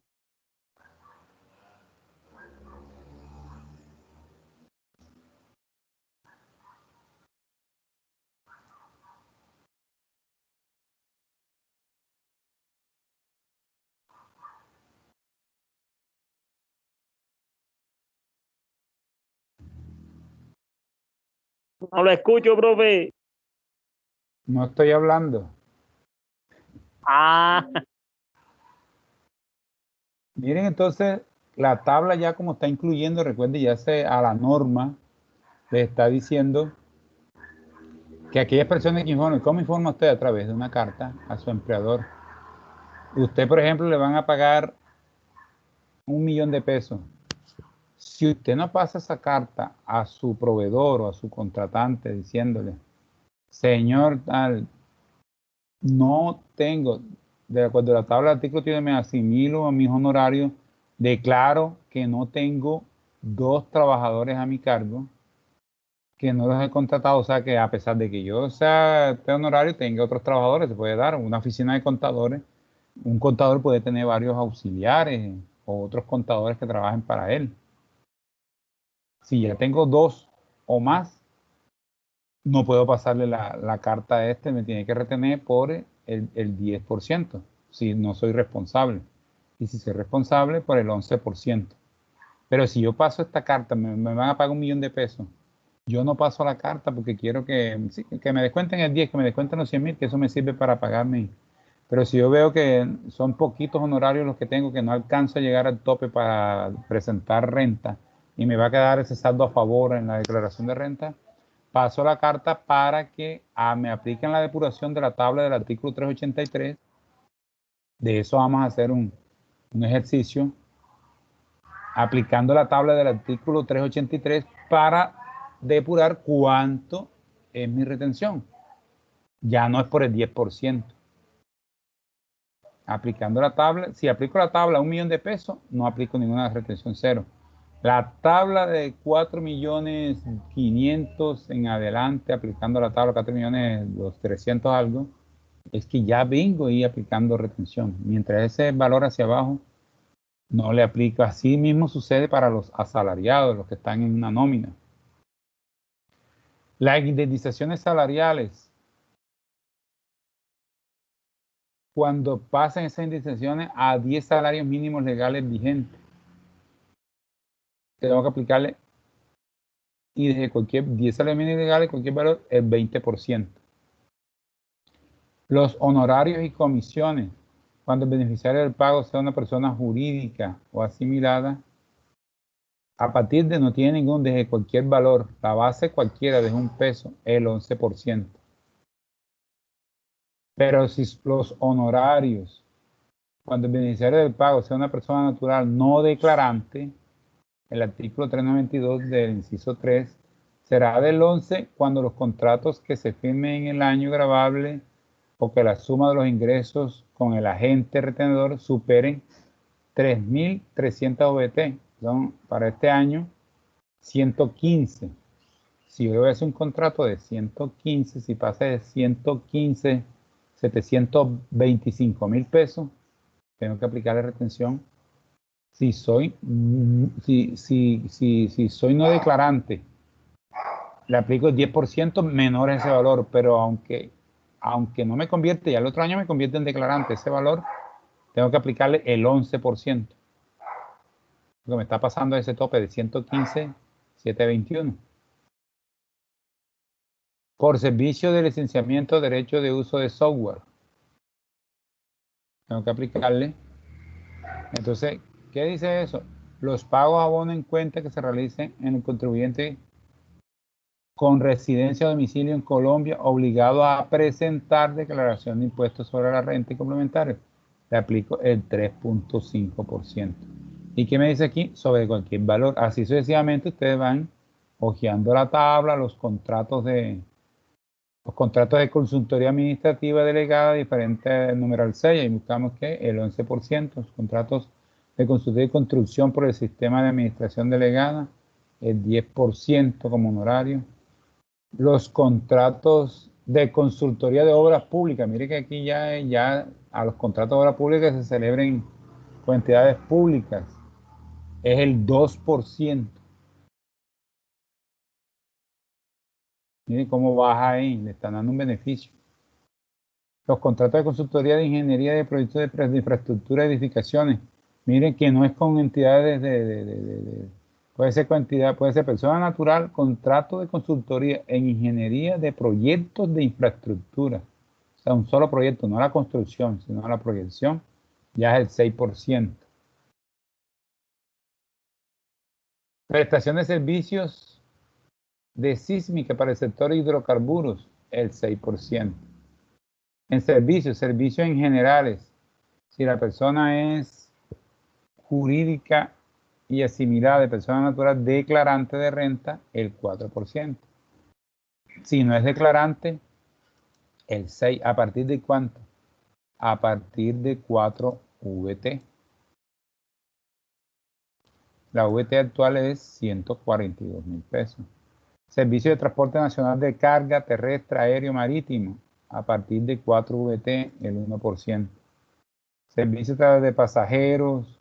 No lo escucho, profe. No estoy hablando. Ah, Miren entonces, la tabla ya como está incluyendo, recuerden, ya a la norma le está diciendo que aquellas personas que informen, ¿cómo informa usted? A través de una carta a su empleador. Usted, por ejemplo, le van a pagar 1.000.000 de pesos. Si usted no pasa esa carta a su proveedor o a su contratante diciéndole, señor tal, no tengo, de acuerdo a la tabla de artículo, me asimilo a mis honorarios, declaro que no tengo 2 trabajadores a mi cargo, que no los he contratado, o sea que a pesar de que yo sea de honorario, tenga otros trabajadores, se puede dar una oficina de contadores, un contador puede tener varios auxiliares o otros contadores que trabajen para él. Si ya tengo 2 o más, no puedo pasarle la carta a este, me tiene que retener por el 10%, si no soy responsable. Y si soy responsable, por el 11%. Pero si yo paso esta carta, me van a pagar 1.000.000 de pesos. Yo no paso la carta porque quiero que me descuenten el 10, que me descuenten los 100.000, que eso me sirve para pagarme. Pero si yo veo que son poquitos honorarios los que tengo, que no alcanzo a llegar al tope para presentar renta y me va a quedar ese saldo a favor en la declaración de renta, paso la carta para que me apliquen la depuración de la tabla del artículo 383. De eso vamos a hacer un ejercicio aplicando la tabla del artículo 383 para depurar cuánto es mi retención. Ya no es por el 10%. Aplicando la tabla, si aplico la tabla a 1.000.000 de pesos, no aplico ninguna retención cero. La tabla de 4.500.000 en adelante, aplicando la tabla 4.300.000 algo, es que ya vengo ahí aplicando retención. Mientras ese valor hacia abajo, no le aplico. Así mismo sucede para los asalariados, los que están en una nómina. Las indemnizaciones salariales, cuando pasen esas indemnizaciones a 10 salarios mínimos legales vigentes, tengo que aplicarle, y desde cualquier 10 salarios mínimos legales, cualquier valor, el 20%. Los honorarios y comisiones, cuando el beneficiario del pago sea una persona jurídica o asimilada, a partir de no tiene ningún, desde cualquier valor, la base cualquiera, desde $1, el 11%. Pero si los honorarios, cuando el beneficiario del pago sea una persona natural no declarante, el artículo 392 del inciso 3 será del 11 cuando los contratos que se firmen en el año gravable o que la suma de los ingresos con el agente retenedor superen 3.300 OBT. Son para este año 115. Si yo voy a hacer un contrato de 115, si pasa de 115, 725.000 pesos, tengo que aplicarle retención. Si soy no declarante, le aplico el 10% menor a ese valor, pero aunque no me convierte, ya el otro año me convierte en declarante, ese valor, tengo que aplicarle el 11%. Lo que me está pasando es ese tope de 115.721. Por servicio de licenciamiento, derecho de uso de software. Tengo que aplicarle. Entonces, ¿qué dice eso? Los pagos abono en cuenta que se realicen en el contribuyente con residencia o domicilio en Colombia, obligado a presentar declaración de impuestos sobre la renta y complementarios. Le aplico el 3.5%. ¿Y qué me dice aquí? Sobre cualquier valor. Así sucesivamente ustedes van hojeando la tabla, los contratos de consultoría administrativa delegada, diferente al numeral 6, y buscamos que el 11%, los contratos de consultoría y construcción por el sistema de administración delegada, el 10% como honorario. Los contratos de consultoría de obras públicas, mire que aquí ya a los contratos de obras públicas se celebren con entidades públicas, es el 2%. Miren cómo baja ahí, le están dando un beneficio. Los contratos de consultoría de ingeniería de proyectos de infraestructura y edificaciones. Miren que no es con entidades puede ser con entidad, puede ser persona natural, contrato de consultoría en ingeniería de proyectos de infraestructura. O sea, un solo proyecto, no la construcción, sino la proyección, ya es el 6%. Prestación de servicios de sísmica para el sector hidrocarburos, el 6%. En servicios en generales, si la persona es jurídica y asimilada de persona natural declarante de renta, el 4%. Si no es declarante, el 6%. ¿A partir de cuánto? A partir de 4 VT. La VT actual es 142.000 pesos. Servicio de transporte nacional de carga terrestre, aéreo, marítimo, a partir de 4 VT, el 1%. Servicio de pasajeros,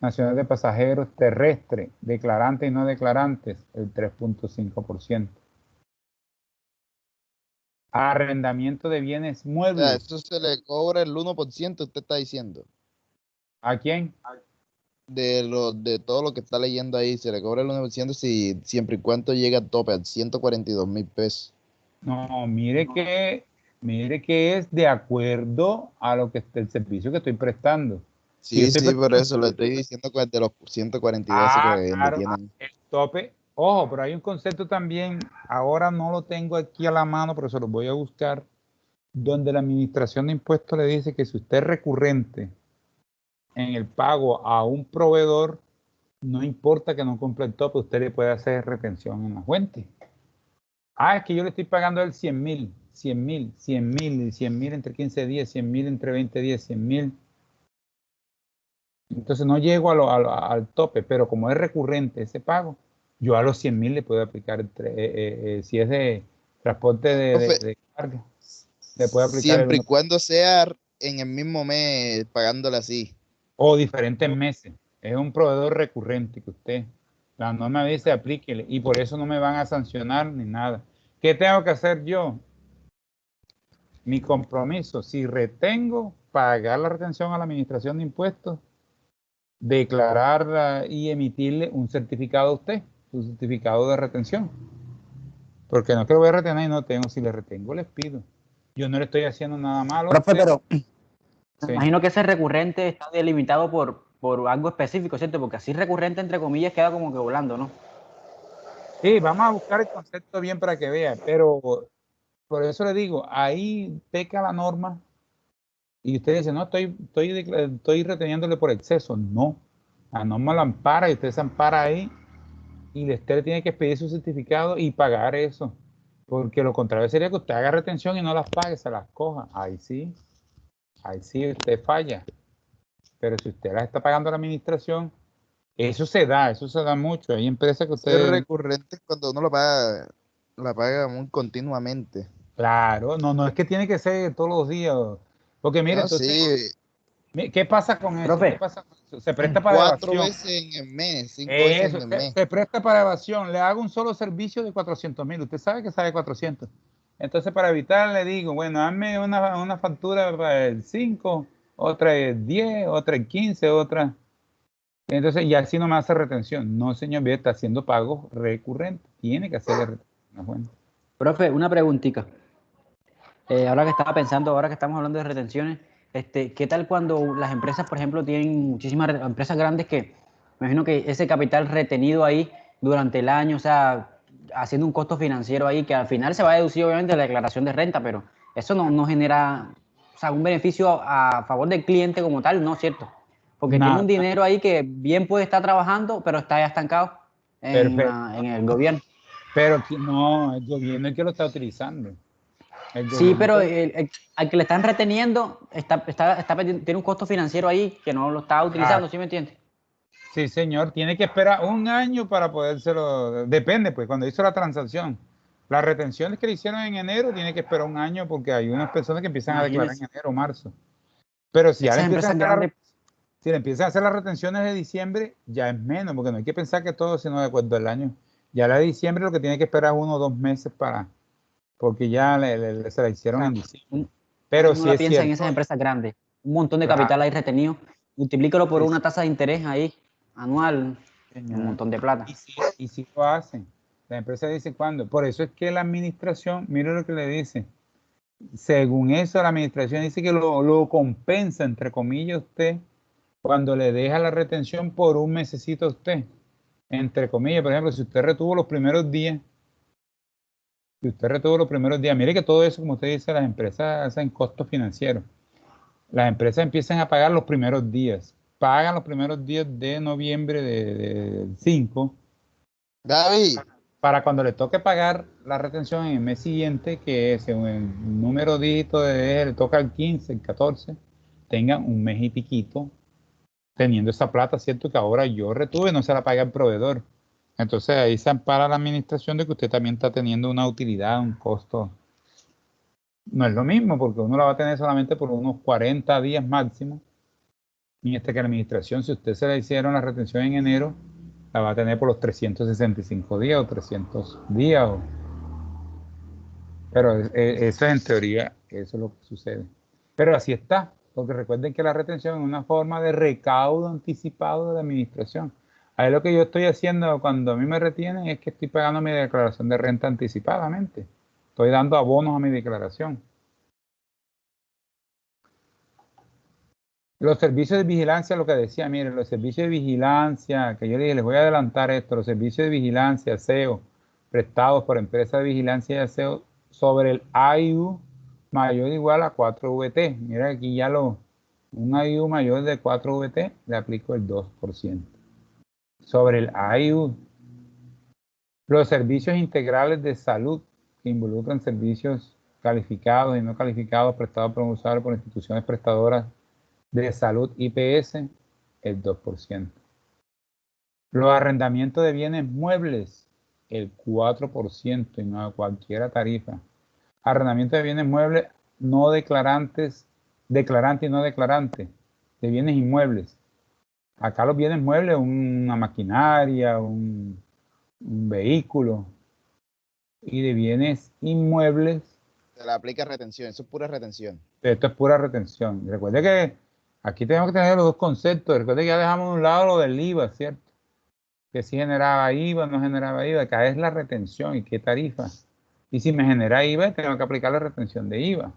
nacional de pasajeros terrestre, declarantes y no declarantes, el 3.5%. Arrendamiento de bienes muebles. O sea, eso se le cobra el 1%, usted está diciendo. ¿A quién? De todo lo que está leyendo ahí, se le cobra el 1% siempre y cuando llega al tope, al 142.000 pesos. No, mire que es de acuerdo a lo que el servicio que estoy prestando. Sí, por eso lo estoy diciendo con el de los 142 que claro, tienen. el tope. Ojo, pero hay un concepto también, ahora no lo tengo aquí a la mano, pero se lo voy a buscar, donde la administración de impuestos le dice que si usted es recurrente en el pago a un proveedor, no importa que no cumpla el tope, usted le puede hacer retención en la fuente. Es que yo le estoy pagando a él 100.000, 100.000, 100.000, 100.000 entre 15 días, 100.000 entre 20 días, 100.000. Entonces no llego al tope, pero como es recurrente ese pago, yo a los 100.000 le puedo aplicar, si es de transporte de carga, le puedo aplicar siempre y cuando sea en el mismo mes pagándole así. O diferentes meses. Es un proveedor recurrente que usted, la norma dice aplíquele, y por eso no me van a sancionar ni nada. ¿Qué tengo que hacer yo? Mi compromiso, si retengo, pagar la retención a la administración de impuestos, declararla y emitirle un certificado a usted, un certificado de retención. Porque no es que lo voy a retener y no tengo, si le retengo les pido. Yo no le estoy haciendo nada malo. Profe, pero sí. Me imagino que ese recurrente está delimitado por algo específico, ¿cierto? Porque así recurrente, entre comillas, queda como que volando, ¿no? Sí, vamos a buscar el concepto bien para que vea, pero por eso le digo, ahí peca la norma y usted dice, no, estoy reteniéndole por exceso. No, la norma lo ampara y usted se ampara ahí y usted tiene que pedir su certificado y pagar eso. Porque lo contrario sería que usted haga retención y no las pague, se las coja. Ahí sí usted falla. Pero si usted las está pagando a la administración, eso se da mucho. Hay empresas que Es usted... recurrente cuando uno la paga muy continuamente. Claro, no es que tiene que ser todos los días. Porque mire, No, entonces, sí, ¿qué pasa con eso? Profe. ¿Qué pasa con eso? Se presta para 4 evasión. veces en el mes, 5 veces Eso, en el mes. se presta para evasión. Le hago un solo servicio de 400.000. Usted sabe que sale 400. Entonces, para evitar, le digo, bueno, hazme una factura para el 5, otra el 10, otra el 15, otra. Entonces, y así no me hace retención. No, señor, está haciendo pagos recurrentes. Tiene que hacer retención. Bueno. Profe, una preguntita. Ahora que estaba pensando, ahora que estamos hablando de retenciones, ¿qué tal cuando las empresas, por ejemplo, tienen muchísimas empresas grandes que, me imagino que ese capital retenido ahí durante el año, o sea, haciendo un costo financiero ahí, que al final se va a deducir obviamente de la declaración de renta, pero eso no genera, o sea, un beneficio a favor del cliente como tal, ¿no es cierto? Porque tiene un Nada, dinero ahí que bien puede estar trabajando, pero está ya estancado perfecto. en el gobierno. Pero no, el gobierno es el que lo está utilizando. El Sí, gobierno es pero que al que le están reteniendo tiene un costo financiero ahí que no lo está utilizando, ¿sí me entiendes? sí, señor, tiene que esperar un año para podérselo. Depende, pues, cuando hizo la transacción. Las retenciones que le hicieron en enero, tiene que esperar un año porque hay unas personas que empiezan a declarar en Imagínese, enero o marzo. Pero si ya le esas empiezan a empresas hacer grandes, si le empiezan a hacer las retenciones de diciembre, ya es menos, porque no hay que pensar que todo sino de acuerdo al año. Ya la de diciembre lo que tiene que esperar es 1 o 2 meses porque ya se la o hicieron en sea, diciembre. uno Pero no sí la es piensa en cierto. esas empresas grandes, un montón de Claro, capital ahí retenido, multiplícalo por sí, una tasa de interés ahí anual, un señor. montón de plata. Y sí lo hacen. La empresa dice cuándo. Por eso es que la administración, mire lo que le dice. Según eso, la administración dice que lo compensa, entre comillas, usted cuando le deja la retención por un mesecito a usted. Entre comillas, por ejemplo, si usted retuvo los primeros días, mire que todo eso, como usted dice, las empresas hacen costos financieros. Las empresas empiezan a pagar los primeros días. Pagan los primeros días de noviembre del 5 David, para cuando le toque pagar la retención en el mes siguiente, que según el número dígito de le toca el 15, el 14, tengan un mes y piquito teniendo esa plata, ¿cierto? Que ahora yo retuve, no se la paga el proveedor. Entonces ahí se ampara la administración de que usted también está teniendo una utilidad, un costo. No es lo mismo, porque uno la va a tener solamente por unos 40 días máximo, mientras que la administración, si usted se le hicieron la retención en enero, la va a tener por los 365 días o 300 días. Pero eso es en teoría, eso es lo que sucede. Pero así está, porque recuerden que la retención es una forma de recaudo anticipado de la administración. Ahí lo que yo estoy haciendo cuando a mí me retienen es que estoy pagando mi declaración de renta anticipadamente. Estoy dando abonos a mi declaración. Los servicios de vigilancia, lo que decía, miren, los servicios de vigilancia, que yo le dije, les voy a adelantar esto, los servicios de vigilancia, aseo, prestados por empresas de vigilancia y aseo sobre el AIU mayor o igual a 4 VT. Mira aquí ya un AIU mayor de 4 VT le aplico el 2%. Sobre el AIU, los servicios integrales de salud que involucran servicios calificados y no calificados prestados por un usuario por instituciones prestadoras de salud IPS, el 2%. Los arrendamientos de bienes muebles, el 4% y no a cualquier tarifa. Arrendamiento de bienes muebles no declarantes, declarante y no declarante, de bienes inmuebles. Acá los bienes muebles, una maquinaria, un vehículo. Y de bienes inmuebles, se le aplica retención, eso es pura retención. esto es pura retención. Recuerde que aquí tenemos que tener los dos conceptos. Recuerde que ya dejamos de un lado lo del IVA, ¿cierto? Que si generaba IVA, no generaba IVA. Acá es la retención y qué tarifa. Y si me genera IVA, tengo que aplicar la retención de IVA.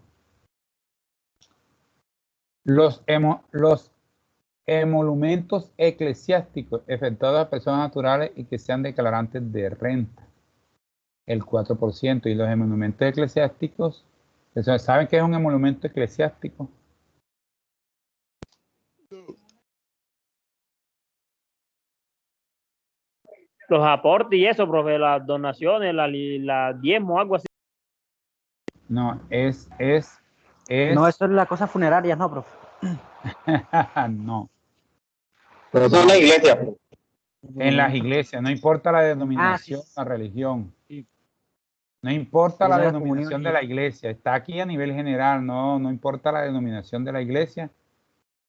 Los emolumentos eclesiásticos efectuados a personas naturales y que sean declarantes de renta. el 4%. Y los emolumentos eclesiásticos, ¿saben qué es un emolumento eclesiástico? Los aportes y eso, profe, las donaciones, las diezmos, algo así. No, No, eso es la cosa funeraria, no, profe. no. Pero eso es la iglesia. Pues. En las iglesias, no importa la denominación, sí. la religión. No importa la denominación de la iglesia, está aquí a nivel general, no importa la denominación de la iglesia.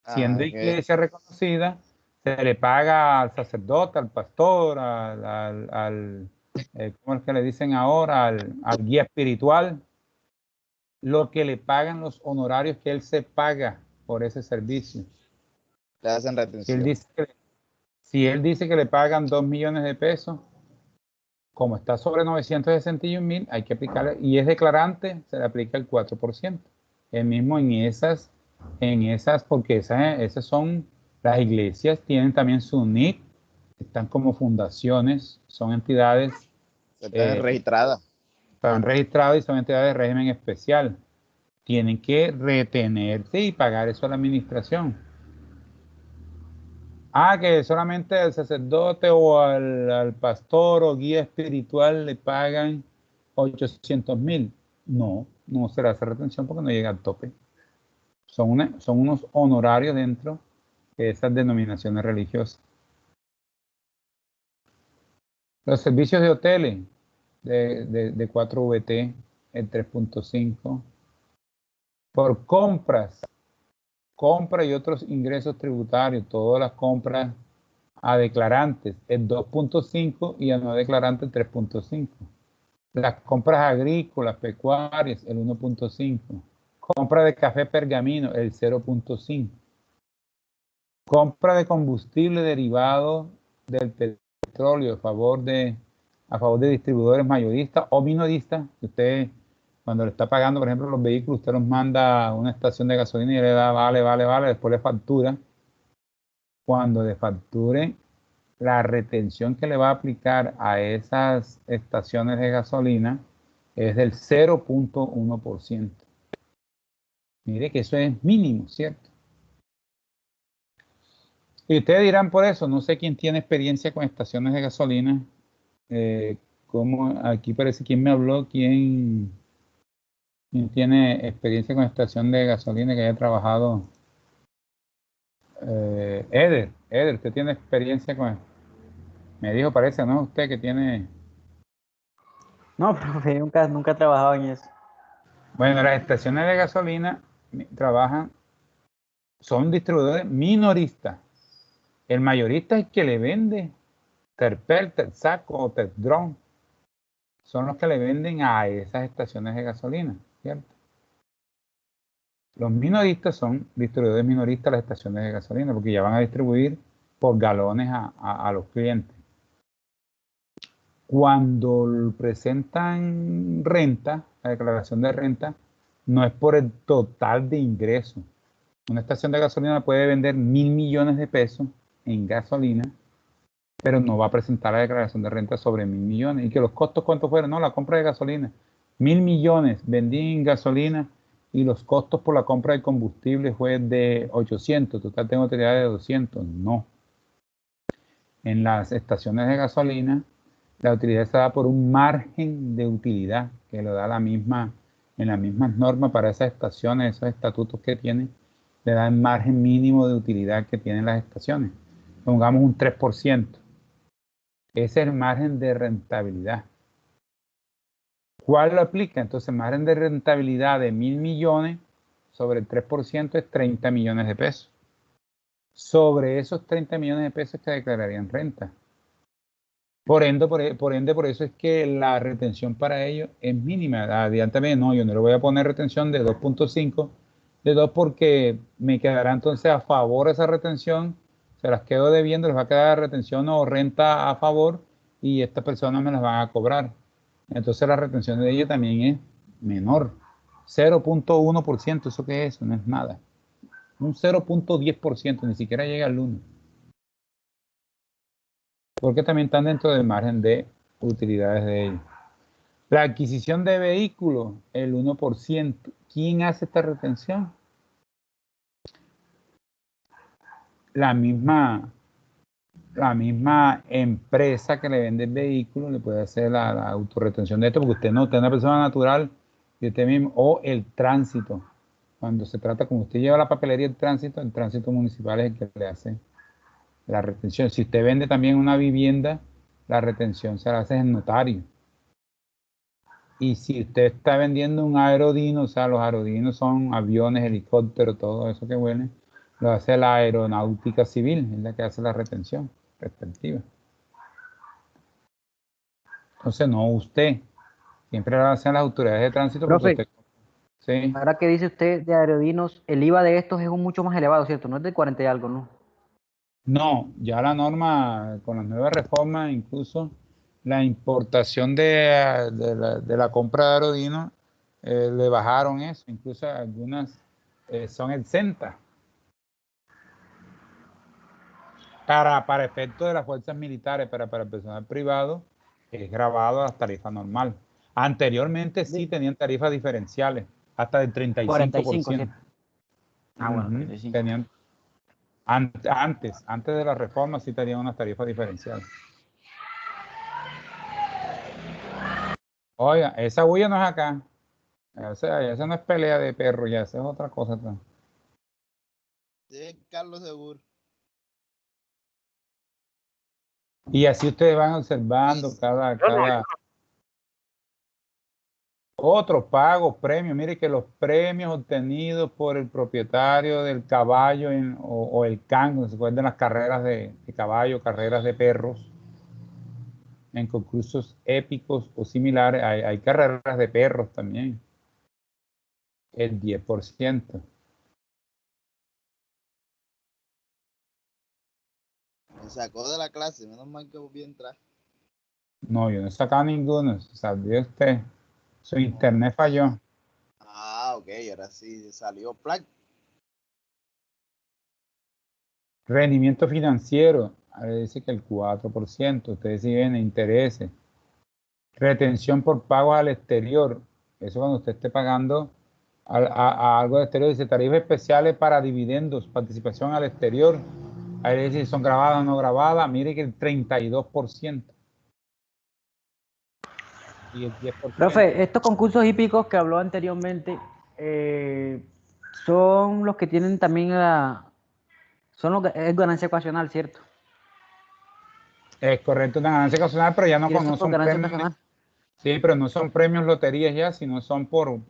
Siendo iglesia reconocida, se le paga al sacerdote, al pastor, ¿cómo es que le dicen ahora? Al guía espiritual, lo que le pagan los honorarios que él se paga por ese servicio. Le hacen retención. Si él dice que le pagan 2 millones de pesos, como está sobre 961.000, hay que aplicarle, y es declarante, se le aplica el 4%. El mismo en esas, porque esas son, las iglesias tienen también su NIC, están como fundaciones, son entidades. Están registradas. Están registradas y son entidades de régimen especial. Tienen que retenerse y pagar eso a la administración. Que solamente al sacerdote o al pastor o guía espiritual le pagan 800.000. No se le hace retención porque no llega al tope. Son unos honorarios dentro de esas denominaciones religiosas. Los servicios de hoteles de 4VT, el 3.5. Por compra y otros ingresos tributarios, todas las compras a declarantes, el 2.5 y a no declarantes, el 3.5. Las compras agrícolas, pecuarias, el 1.5. Compra de café pergamino, el 0.5. Compra de combustible derivado del petróleo a favor de distribuidores mayoristas o minoristas. Usted, cuando le está pagando, por ejemplo, los vehículos, usted los manda a una estación de gasolina y le da vale, después le factura. Cuando le facture, la retención que le va a aplicar a esas estaciones de gasolina es del 0.1%. Mire que eso es mínimo, ¿cierto? Y ustedes dirán por eso, no sé quién tiene experiencia con estaciones de gasolina. Como aquí parece quién me habló, quién tiene experiencia con estación de gasolina que haya trabajado. Eder, usted tiene experiencia con. Me dijo, parece, ¿no? Usted que tiene. No, profe, nunca he trabajado en eso. Bueno, las estaciones de gasolina son distribuidores minoristas. El mayorista es el que le vende Terpel, Tersaco o Terdron. Son los que le venden a esas estaciones de gasolina, ¿cierto? Los minoristas son distribuidores minoristas de las estaciones de gasolina porque ya van a distribuir por galones a los clientes. Cuando presentan renta, la declaración de renta, no es por el total de ingresos. Una estación de gasolina puede vender 1.000 millones de pesos en gasolina, pero no va a presentar la declaración de renta sobre 1.000 millones. ¿Y que los costos cuánto fueron? No, la compra de gasolina. 1.000 millones vendí en gasolina y los costos por la compra de combustible fue de 800. Total tengo utilidad de 200. No. En las estaciones de gasolina, la utilidad se da por un margen de utilidad que lo da en las mismas normas para esas estaciones, esos estatutos que tienen, le da el margen mínimo de utilidad que tienen las estaciones. Pongamos un 3%. Ese es el margen de rentabilidad. ¿Cuál lo aplica? Entonces, el margen de rentabilidad de 1.000 millones sobre el 3% es 30 millones de pesos. Sobre esos 30 millones de pesos que declararían renta. Por ende, por eso es que la retención para ellos es mínima. Adiante, no, yo no le voy a poner retención de 2.5, de 2 porque me quedará entonces a favor esa retención, se las quedo debiendo, les va a quedar retención o renta a favor y estas personas me las van a cobrar. Entonces la retención de ellos también es menor. 0.1%, ¿eso qué es? Eso no es nada. Un 0.10%, ni siquiera llega al 1%. Porque también están dentro del margen de utilidades de ellos. La adquisición de vehículos, el 1%. ¿Quién hace esta retención? La misma empresa que le vende el vehículo le puede hacer la autorretención de esto, porque usted no, usted es una persona natural y usted mismo, o el tránsito. Cuando se trata, como usted lleva la papelería del tránsito, el tránsito municipal es el que le hace la retención. Si usted vende también una vivienda, la retención se la hace en notario. Y si usted está vendiendo un aerodino, o sea, los aerodinos son aviones, helicópteros, todo eso que huele, lo hace la aeronáutica civil, es la que hace la retención respectiva. Entonces, no usted, siempre lo hacen las autoridades de tránsito porque Profe, usted... Sí. ahora que dice usted de aerodinos, el IVA de estos es mucho más elevado, ¿cierto? No es de 40 y algo, ¿no? No, ya la norma, con las nuevas reformas, incluso la importación de la compra de aerodinos, le bajaron eso, incluso algunas son exentas para efectos de las fuerzas militares, para el personal privado, es grabado a las tarifas normal. Anteriormente sí tenían tarifas diferenciales, hasta del 45, 35%. ¿cierto? Ah, bueno, Ujú, 35. tenían, antes de la reforma sí tenían unas tarifas diferenciales. Oiga, esa bulla no es acá. O sea, esa no es pelea de perro, ya esa es otra cosa. Sí, Carlos Seguro. Y así ustedes van observando cada otro pago, premio. Mire que los premios obtenidos por el propietario del caballo o el can, se acuerdan las carreras de caballo, carreras de perros, en concursos épicos o similares, hay carreras de perros también. El 10%. Me sacó de la clase, menos mal que volví a entrar. No, yo no he sacado ninguno, sabía usted. Su internet falló. Ah, ok, ahora sí salió plac. Rendimiento financiero, ahí dice que el 4%, ustedes siguen intereses. Retención por pagos al exterior, eso cuando usted esté pagando a algo al exterior, dice tarifas especiales para dividendos, participación al exterior, ahí dice si son grabadas o no grabadas, mire que el 32% y el 10%. Profe, estos concursos hípicos que habló anteriormente son los que tienen también son los que es ganancia ocasional, ¿cierto? Es correcto, una ganancia ocasional, pero ya no, Y eso no por son ganancia premios. ocasional. Sí, pero no son premios loterías ya, sino son por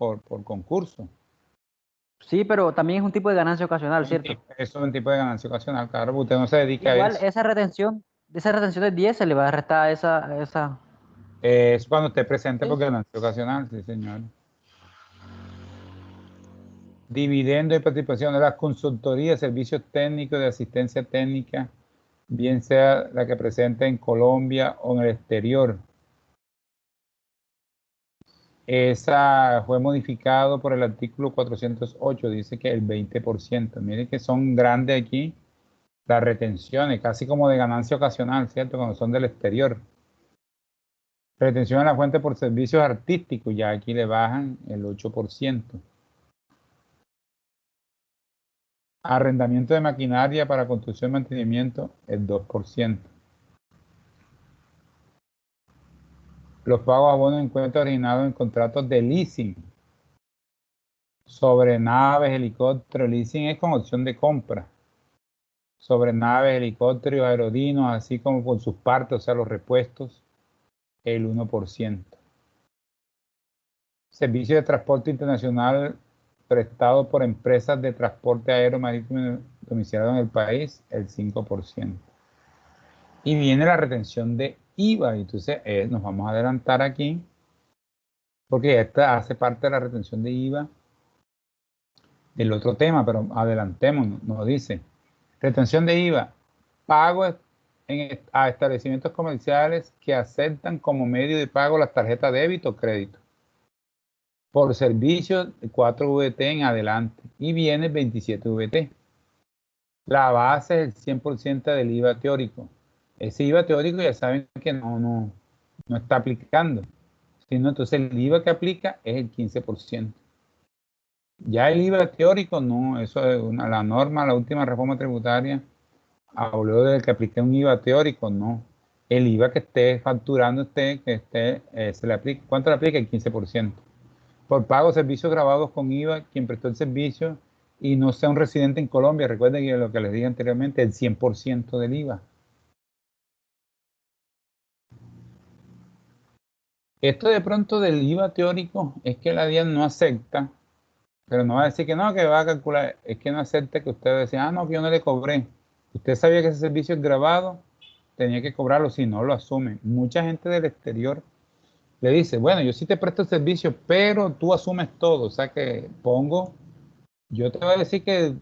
concurso. Sí, pero también es un tipo de ganancia ocasional, ¿cierto? Eso es un tipo de ganancia ocasional, claro, porque usted no se dedica a Igual eso. esa retención de 10 se le va a restar a esa. Es cuando esté presente Sí. por ganancia ocasional, sí, señor. Dividendo y participación de las consultorías, servicios técnicos de asistencia técnica, bien sea la que presente en Colombia o en el exterior. Esa fue modificado por el artículo 408, dice que el 20%. Miren que son grandes aquí las retenciones, casi como de ganancia ocasional, ¿cierto? Cuando son del exterior. Retención a la fuente por servicios artísticos, ya aquí le bajan el 8%. Arrendamiento de maquinaria para construcción y mantenimiento, el 2%. Los pagos a abonos en cuenta originados en contratos de leasing sobre naves, helicópteros. Leasing es con opción de compra. Sobre naves, helicópteros, aerodinos, así como con sus partes, o sea, los repuestos, el 1%. Servicio de transporte internacional prestado por empresas de transporte aéreo marítimo domiciliado en el país, el 5%. Y viene la retención de IVA. Entonces nos vamos a adelantar aquí, porque esta hace parte de la retención de IVA del otro tema, pero adelantémonos, nos dice. Retención de IVA, pago a establecimientos comerciales que aceptan como medio de pago las tarjetas de débito o crédito. Por servicios, 4 VT en adelante. Y viene 27 VT. La base es el 100% del IVA teórico. Ese IVA teórico ya saben que no está aplicando. Si no, entonces el IVA que aplica es el 15%. Ya el IVA teórico no, eso es la norma, la última reforma tributaria habló de que aplique un IVA teórico, no. El IVA que esté facturando usted, que esté, se le aplica. ¿Cuánto le aplica? El 15%. Por pago de servicios grabados con IVA, quien prestó el servicio y no sea un residente en Colombia, recuerden que lo que les dije anteriormente, el 100% del IVA. Esto de pronto del IVA teórico es que la DIAN no acepta, pero no va a decir que no, que va a calcular, es que no acepta que usted decía, no, que yo no le cobré. Usted sabía que ese servicio es grabado, tenía que cobrarlo, si no lo asume. Mucha gente del exterior le dice, bueno, yo sí te presto el servicio, pero tú asumes todo. O sea que yo te voy a decir que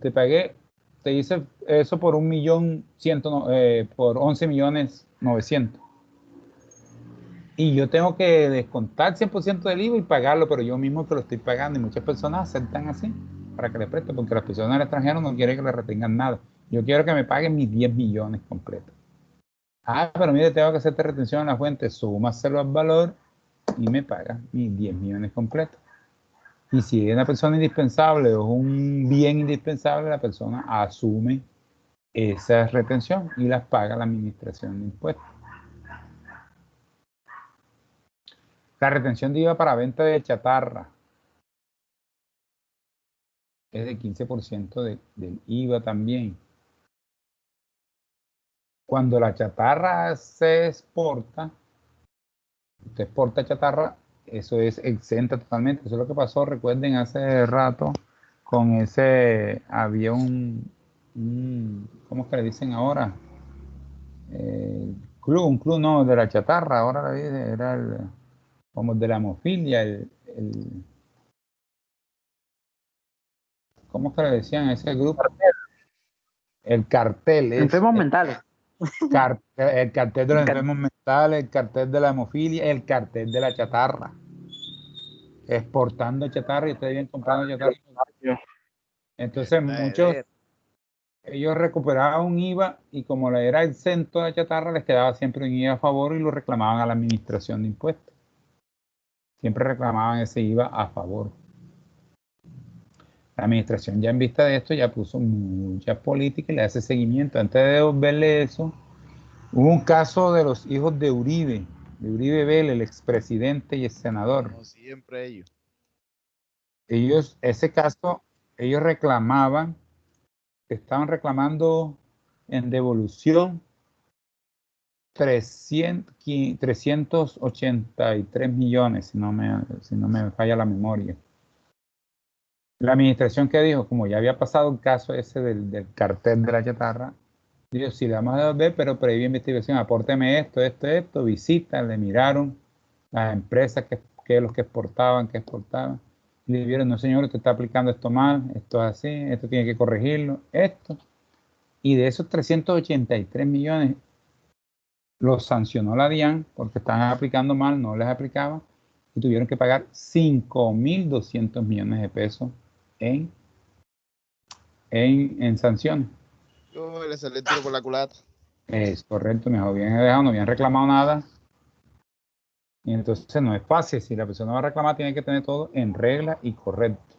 te pagué, te hice eso por 1.100.000, por 11.900.000. Y yo tengo que descontar 100% del IVA y pagarlo, pero yo mismo te lo estoy pagando. Y muchas personas aceptan así para que le preste, porque las personas del extranjero no quieren que le retengan nada. Yo quiero que me paguen mis 10 millones completos. Ah, pero mire, tengo que hacerte retención en la fuente, súmaselo al valor y me paga mis 10 millones completos. Y si es una persona indispensable o es un bien indispensable, la persona asume esa retención y las paga la administración de impuestos. La retención de IVA para venta de chatarra es de 15% del IVA también. Cuando la chatarra se exporta, usted exporta chatarra, eso es exenta totalmente. Eso es lo que pasó, recuerden, hace rato con ese, había ¿cómo es que le dicen ahora? Un club no, de la chatarra, ahora era como el de la hemofilia, ¿cómo es que le decían a ese grupo? El cartel. Enfermos mentales. El cartel de los enfermos mentales, el cartel de la hemofilia, el cartel de la chatarra. Exportando chatarra y ustedes vienen comprando chatarra. Entonces ellos recuperaban un IVA y como le era exento de chatarra, les quedaba siempre un IVA a favor y lo reclamaban a la administración de impuestos. Siempre reclamaban ese IVA a favor. La administración ya en vista de esto ya puso muchas políticas y le hace seguimiento. Antes de devolverle eso, hubo un caso de los hijos de Uribe Vélez, el expresidente y el senador. Como siempre Ese caso, ellos estaban reclamando en devolución 383 millones, si no me falla la memoria. La administración que dijo, como ya había pasado el caso ese del cartel de la chatarra, dijo, sí, le vamos a devolver, pero previa investigación, apórteme esto, visitas, le miraron las empresas que los que exportaban, y le dijeron, no señor, usted está aplicando esto mal, esto es así, esto tiene que corregirlo, esto. Y de esos 383 millones los sancionó la DIAN porque estaban aplicando mal, no les aplicaba, y tuvieron que pagar 5.200 millones de pesos en sanciones. Yo le salí el tiro por la culata. Es correcto, me habían dejado, no habían reclamado nada. Y entonces no es fácil. Si la persona va a reclamar, tiene que tener todo en regla y correcto.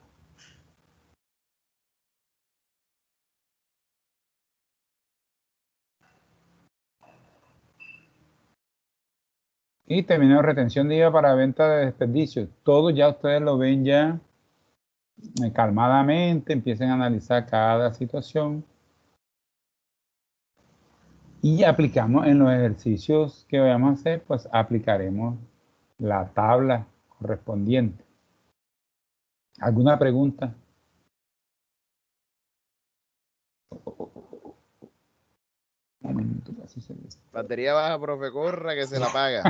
Y terminó retención de IVA para venta de desperdicios. Todo ya ustedes lo ven ya calmadamente, empiecen a analizar cada situación. Y aplicamos en los ejercicios que vayamos a hacer, pues aplicaremos la tabla correspondiente. ¿Alguna pregunta? Un momento, casi se les... Batería baja, profe, corra que se la paga.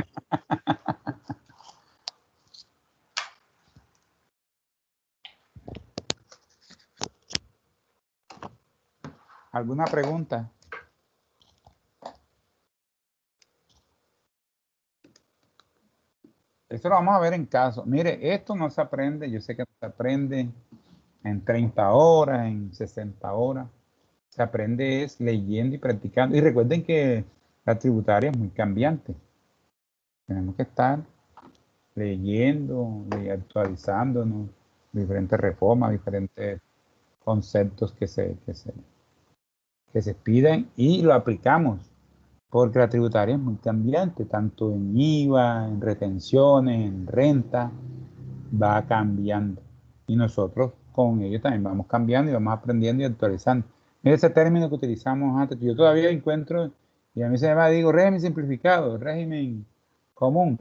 ¿Alguna pregunta? Esto lo vamos a ver en caso. Mire, esto no se aprende, yo sé que no se aprende en 30 horas, en 60 horas. Se aprende es leyendo y practicando. Y recuerden que la tributaria es muy cambiante. Tenemos que estar leyendo y actualizándonos, diferentes reformas, diferentes conceptos que se piden y lo aplicamos, porque la tributaria es muy cambiante, tanto en IVA, en retenciones, en renta, va cambiando. Y nosotros con ello también vamos cambiando y vamos aprendiendo y actualizando. Mira ese término que utilizamos antes, yo todavía encuentro, y a mí se llama, digo, régimen simplificado, régimen común.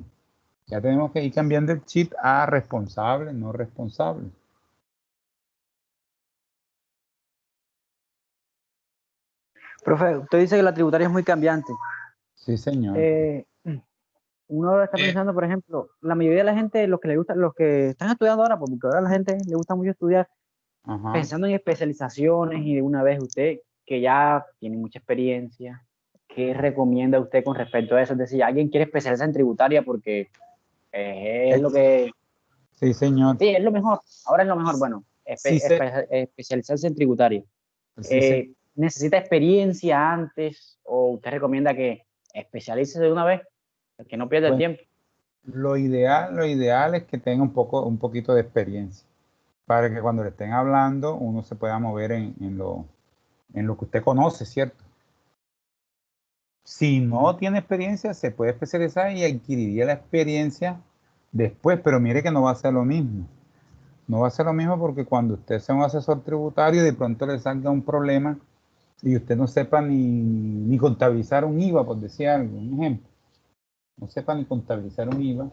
Ya tenemos que ir cambiando el chip a responsable, no responsable. Profe, usted dice que la tributaria es muy cambiante. Sí, señor. Uno ahora está pensando, por ejemplo, la mayoría de la gente, los que le gusta, los que están estudiando ahora, porque ahora a la gente le gusta mucho estudiar, Ajá. pensando en especializaciones y de una vez usted, que ya tiene mucha experiencia, ¿qué recomienda usted con respecto a eso? Es decir, alguien quiere especializarse en tributaria porque es lo que... Sí, señor. Sí, es lo mejor. Ahora es lo mejor. Bueno, especializarse en tributaria. Sí, ¿Necesita experiencia antes o usted recomienda que especialice de una vez? Que no pierda el tiempo. Lo ideal es que tenga un poquito de experiencia para que cuando le estén hablando uno se pueda mover en lo que usted conoce, ¿cierto? Si no tiene experiencia, se puede especializar y adquiriría la experiencia después, pero mire que no va a ser lo mismo. No va a ser lo mismo porque cuando usted sea un asesor tributario y de pronto le salga un problema y usted no sepa ni contabilizar un IVA, por decir algo, un ejemplo. No sepa ni contabilizar un IVA.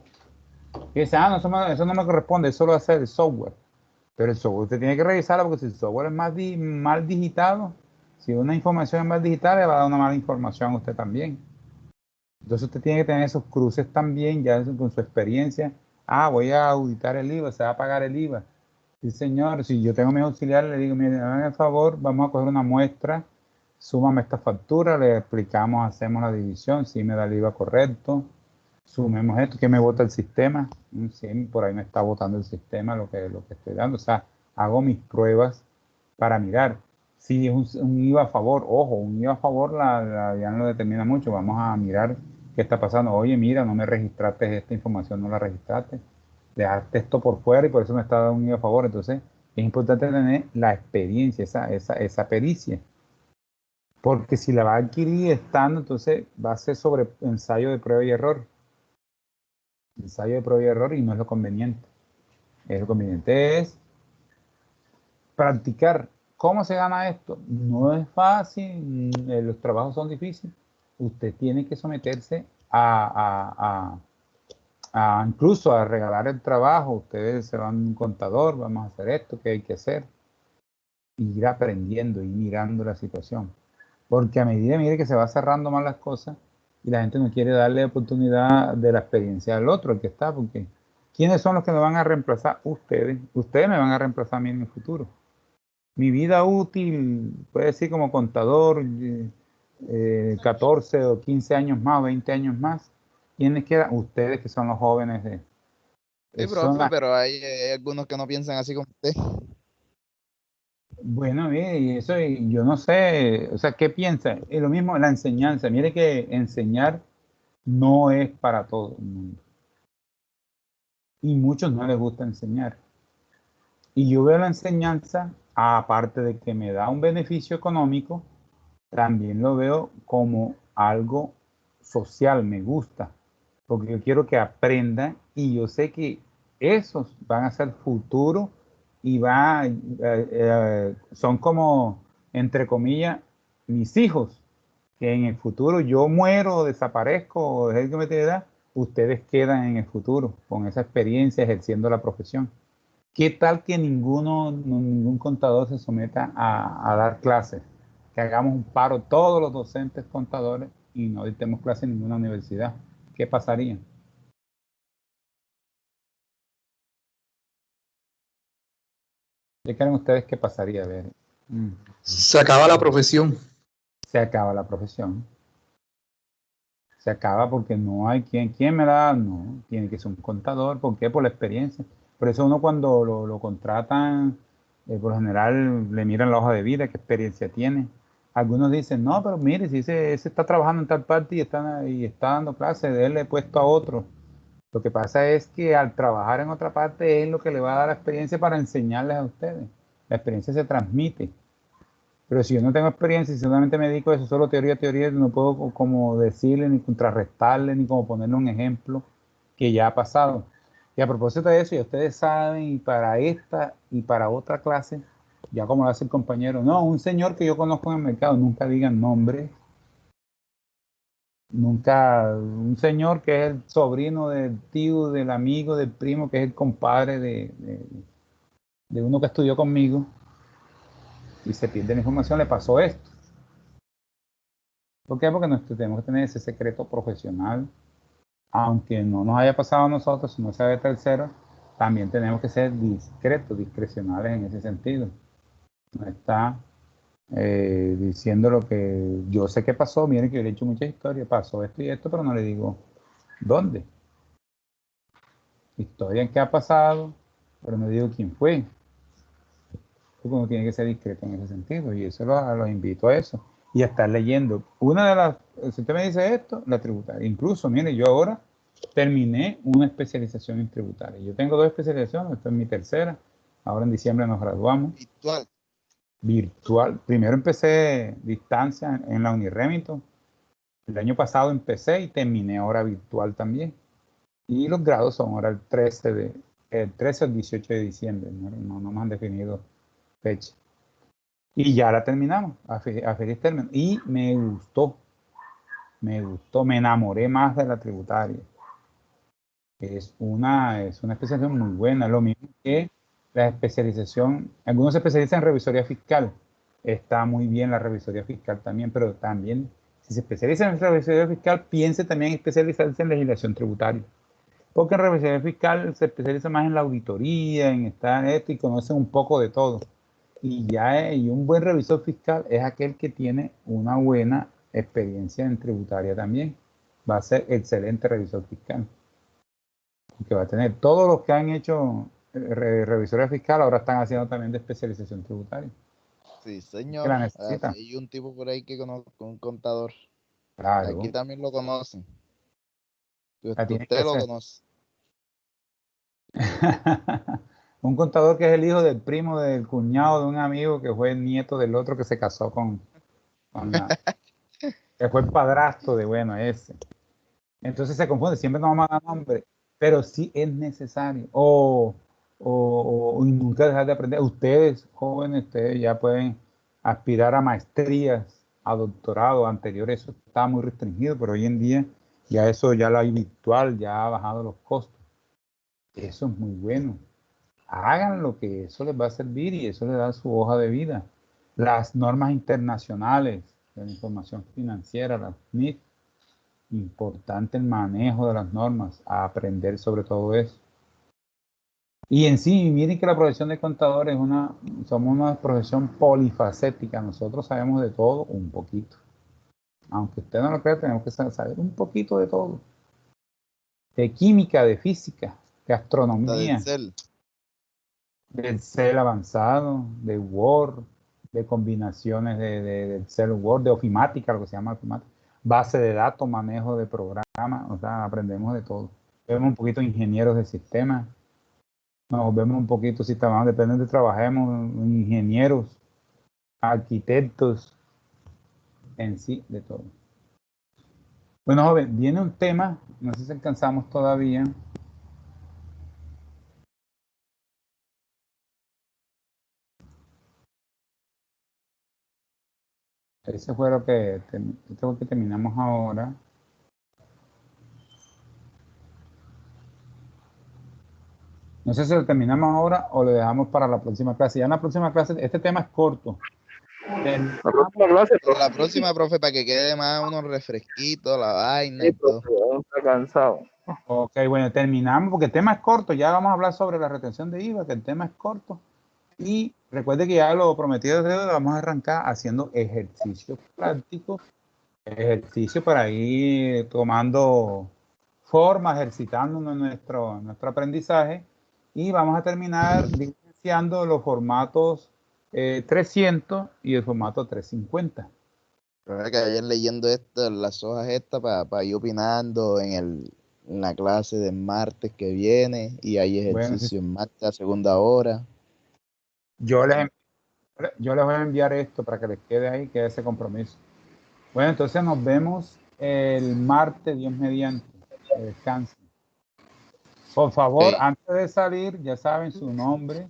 Y dice, no, eso no me corresponde, eso lo hace el software. Pero el software usted tiene que revisarlo porque si el software es mal digitado, si una información es mal digital, le va a dar una mala información a usted también. Entonces usted tiene que tener esos cruces también, ya con su experiencia. Voy a auditar el IVA, se va a pagar el IVA. Sí, señor, si yo tengo a mis auxiliares, le digo, mire, hagan el favor, vamos a coger una muestra, súmame esta factura, le explicamos, hacemos la división, si me da el IVA correcto, sumemos esto, que me vota el sistema, sí, por ahí me está votando el sistema lo que estoy dando, o sea, hago mis pruebas para mirar. Si es un IVA a favor, ojo, un IVA a favor ya no lo determina mucho, vamos a mirar qué está pasando. Oye, mira, no me registraste esta información, no la registraste, dejaste esto por fuera y por eso me está dando un IVA a favor. Entonces, es importante tener la experiencia, esa pericia. Porque si la va a adquirir estando, entonces va a ser sobre ensayo de prueba y error. Ensayo de prueba y error y no es lo conveniente. Lo conveniente es practicar. ¿Cómo se gana esto? No es fácil, los trabajos son difíciles. Usted tiene que someterse incluso a regalar el trabajo. Ustedes se van a un contador, vamos a hacer esto, ¿qué hay que hacer? Y ir aprendiendo y mirando la situación. Porque a medida, mire, que se va cerrando más las cosas y la gente no quiere darle oportunidad de la experiencia al otro, el que está, porque ¿quiénes son los que me van a reemplazar? Ustedes. Ustedes me van a reemplazar a mí en el futuro. Mi vida útil, puede decir como contador, 14 o 15 años más, 20 años más. ¿Quiénes quedan? Ustedes, que son los jóvenes Sí, profe, pero hay algunos que no piensan así como usted. Bueno, mire, y eso yo no sé, o sea, ¿qué piensa? Es lo mismo la enseñanza. Mire que enseñar no es para todo el mundo. Y muchos no les gusta enseñar. Y yo veo la enseñanza, aparte de que me da un beneficio económico, también lo veo como algo social, me gusta, porque yo quiero que aprendan y yo sé que esos van a ser futuro y son como, entre comillas, mis hijos, que en el futuro yo muero, desaparezco o dejo que me te edad, ustedes quedan en el futuro con esa experiencia ejerciendo la profesión. ¿Qué tal que ningún contador se someta a dar clases? Que hagamos un paro todos los docentes contadores y no dictemos clases en ninguna universidad. ¿Qué pasaría? ¿Qué creen ustedes que pasaría? A ver. Se acaba la profesión. Se acaba la profesión. Se acaba porque no hay quien me da, no, tiene que ser un contador. ¿Por qué? Por la experiencia. Por eso uno cuando lo contratan, por lo general le miran la hoja de vida, qué experiencia tiene. Algunos dicen, no, pero mire, si ese está trabajando en tal parte y está dando clases, de él le he puesto a otro. Lo que pasa es que al trabajar en otra parte es lo que le va a dar la experiencia para enseñarles a ustedes. La experiencia se transmite. Pero si yo no tengo experiencia y solamente me dedico a eso, solo teoría, no puedo como decirle, ni contrarrestarle, ni como ponerle un ejemplo que ya ha pasado. Y a propósito de eso, ya ustedes saben, y para esta y para otra clase, ya como lo hace el compañero, no, un señor que yo conozco en el mercado, nunca digan nombre, nunca, un señor que es el sobrino del tío, del amigo, del primo, que es el compadre de uno que estudió conmigo, y se pierde la información, le pasó esto. ¿Por qué? Porque nosotros tenemos que tener ese secreto profesional, aunque no nos haya pasado a nosotros, si no sea de tercero, también tenemos que ser discretos, discrecionales en ese sentido. No está diciendo lo que yo sé que pasó, miren que yo le he hecho muchas historias, pasó esto y esto, pero no le digo dónde. Historia en qué ha pasado, pero no digo quién fue. Porque uno tiene que ser discreto en ese sentido, y eso los invito a eso. Y a estar leyendo. Una de las, si usted me dice esto, la tributaria. Incluso, mire, yo ahora terminé una especialización en tributaria. Yo tengo 2 especializaciones, esta es mi tercera. Ahora en diciembre nos graduamos. Virtual. Virtual. Primero empecé distancia en la Uniremington. El año pasado empecé y terminé ahora virtual también. Y los grados son ahora el 13 al 18 de diciembre. No me han definido fecha. Y ya la terminamos, a feliz término. Y me gustó, me enamoré más de la tributaria. Es una especialización muy buena, lo mismo que la especialización, algunos se especializan en revisoría fiscal. Está muy bien la revisoría fiscal también, pero también, si se especializa en revisoría fiscal, piense también en especializarse en legislación tributaria. Porque en revisoría fiscal se especializa más en la auditoría, en estar en esto y conoce un poco de todo. Y un buen revisor fiscal es aquel que tiene una buena experiencia en tributaria también. Va a ser excelente revisor fiscal. Que va a tener todos los que han hecho revisoría fiscal, ahora están haciendo también de especialización tributaria. Sí, Que señor. la necesitan. Hay un tipo por ahí que conozco, un contador. Claro. Aquí también lo conocen. La tiene que Usted lo hacer. conoce. Un contador que es el hijo del primo del cuñado de un amigo que fue el nieto del otro que se casó con que fue el padrastro de, bueno, ese. Entonces se confunde, siempre nos vamos a dar nombre, pero sí es necesario. Y nunca dejar de aprender. Ustedes, jóvenes, ustedes ya pueden aspirar a maestrías, a doctorado. Anterior eso estaba muy restringido, pero hoy en día ya eso ya lo hay virtual, ya ha bajado los costos. Eso es muy bueno. Hagan lo que eso les va a servir y eso les da su hoja de vida. Las normas internacionales de la información financiera, las NIF, importante el manejo de las normas, a aprender sobre todo eso. Y en sí, miren que la profesión de contador somos una profesión polifacética, nosotros sabemos de todo un poquito. Aunque usted no lo crea, tenemos que saber un poquito de todo. De química, de física, de astronomía, de Excel avanzado, de Word, de combinaciones de Excel Word, de ofimática, lo que se llama ofimática, base de datos, manejo de programas, o sea, aprendemos de todo. Vemos un poquito ingenieros de sistemas, nos vemos un poquito sistemas, depende de donde trabajemos, ingenieros, arquitectos, en sí, de todo. Bueno, joven, viene un tema, no sé si alcanzamos todavía. Ese fue lo que terminamos ahora. No sé si lo terminamos ahora o lo dejamos para la próxima clase. Ya en la próxima clase, este tema es corto. La próxima clase, profe. La próxima, profe, para que quede más unos refresquitos, la vaina Sí, y todo. profe, ya está cansado. Ok, bueno, terminamos porque el tema es corto. Ya vamos a hablar sobre la retención de IVA, que el tema es corto. Y recuerde que ya lo prometido de deuda, vamos a arrancar haciendo ejercicios prácticos, ejercicios para ir tomando forma, ejercitándonos en nuestro aprendizaje. Y vamos a terminar diferenciando los formatos 300 y el formato 350. Pero que vayan leyendo esto, las hojas estas para ir opinando en en la clase del martes que viene y hay ejercicio Bueno, en martes a segunda hora. yo les voy a enviar esto para que les quede ahí, quede ese compromiso. Bueno, entonces nos vemos el martes, Dios mediante. Que descansen. Por favor, Ok. antes de salir, ya saben su nombre.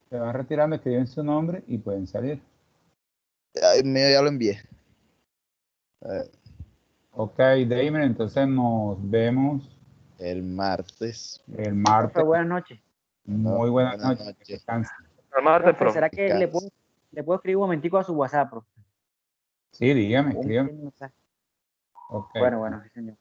Se van retirando, escriben su nombre y pueden salir. El mío ya lo envié. Ok, Damon, entonces nos vemos El martes. el martes. Profe, buenas noches. Muy buenas Buenas noches. noches. Descansen. El martes, Profe, profe. ¿será que le puedo escribir un momentico a su WhatsApp, profe? Sí, dígame, Un escríbame. pequeño mensaje. Ok. Bueno, sí, señor.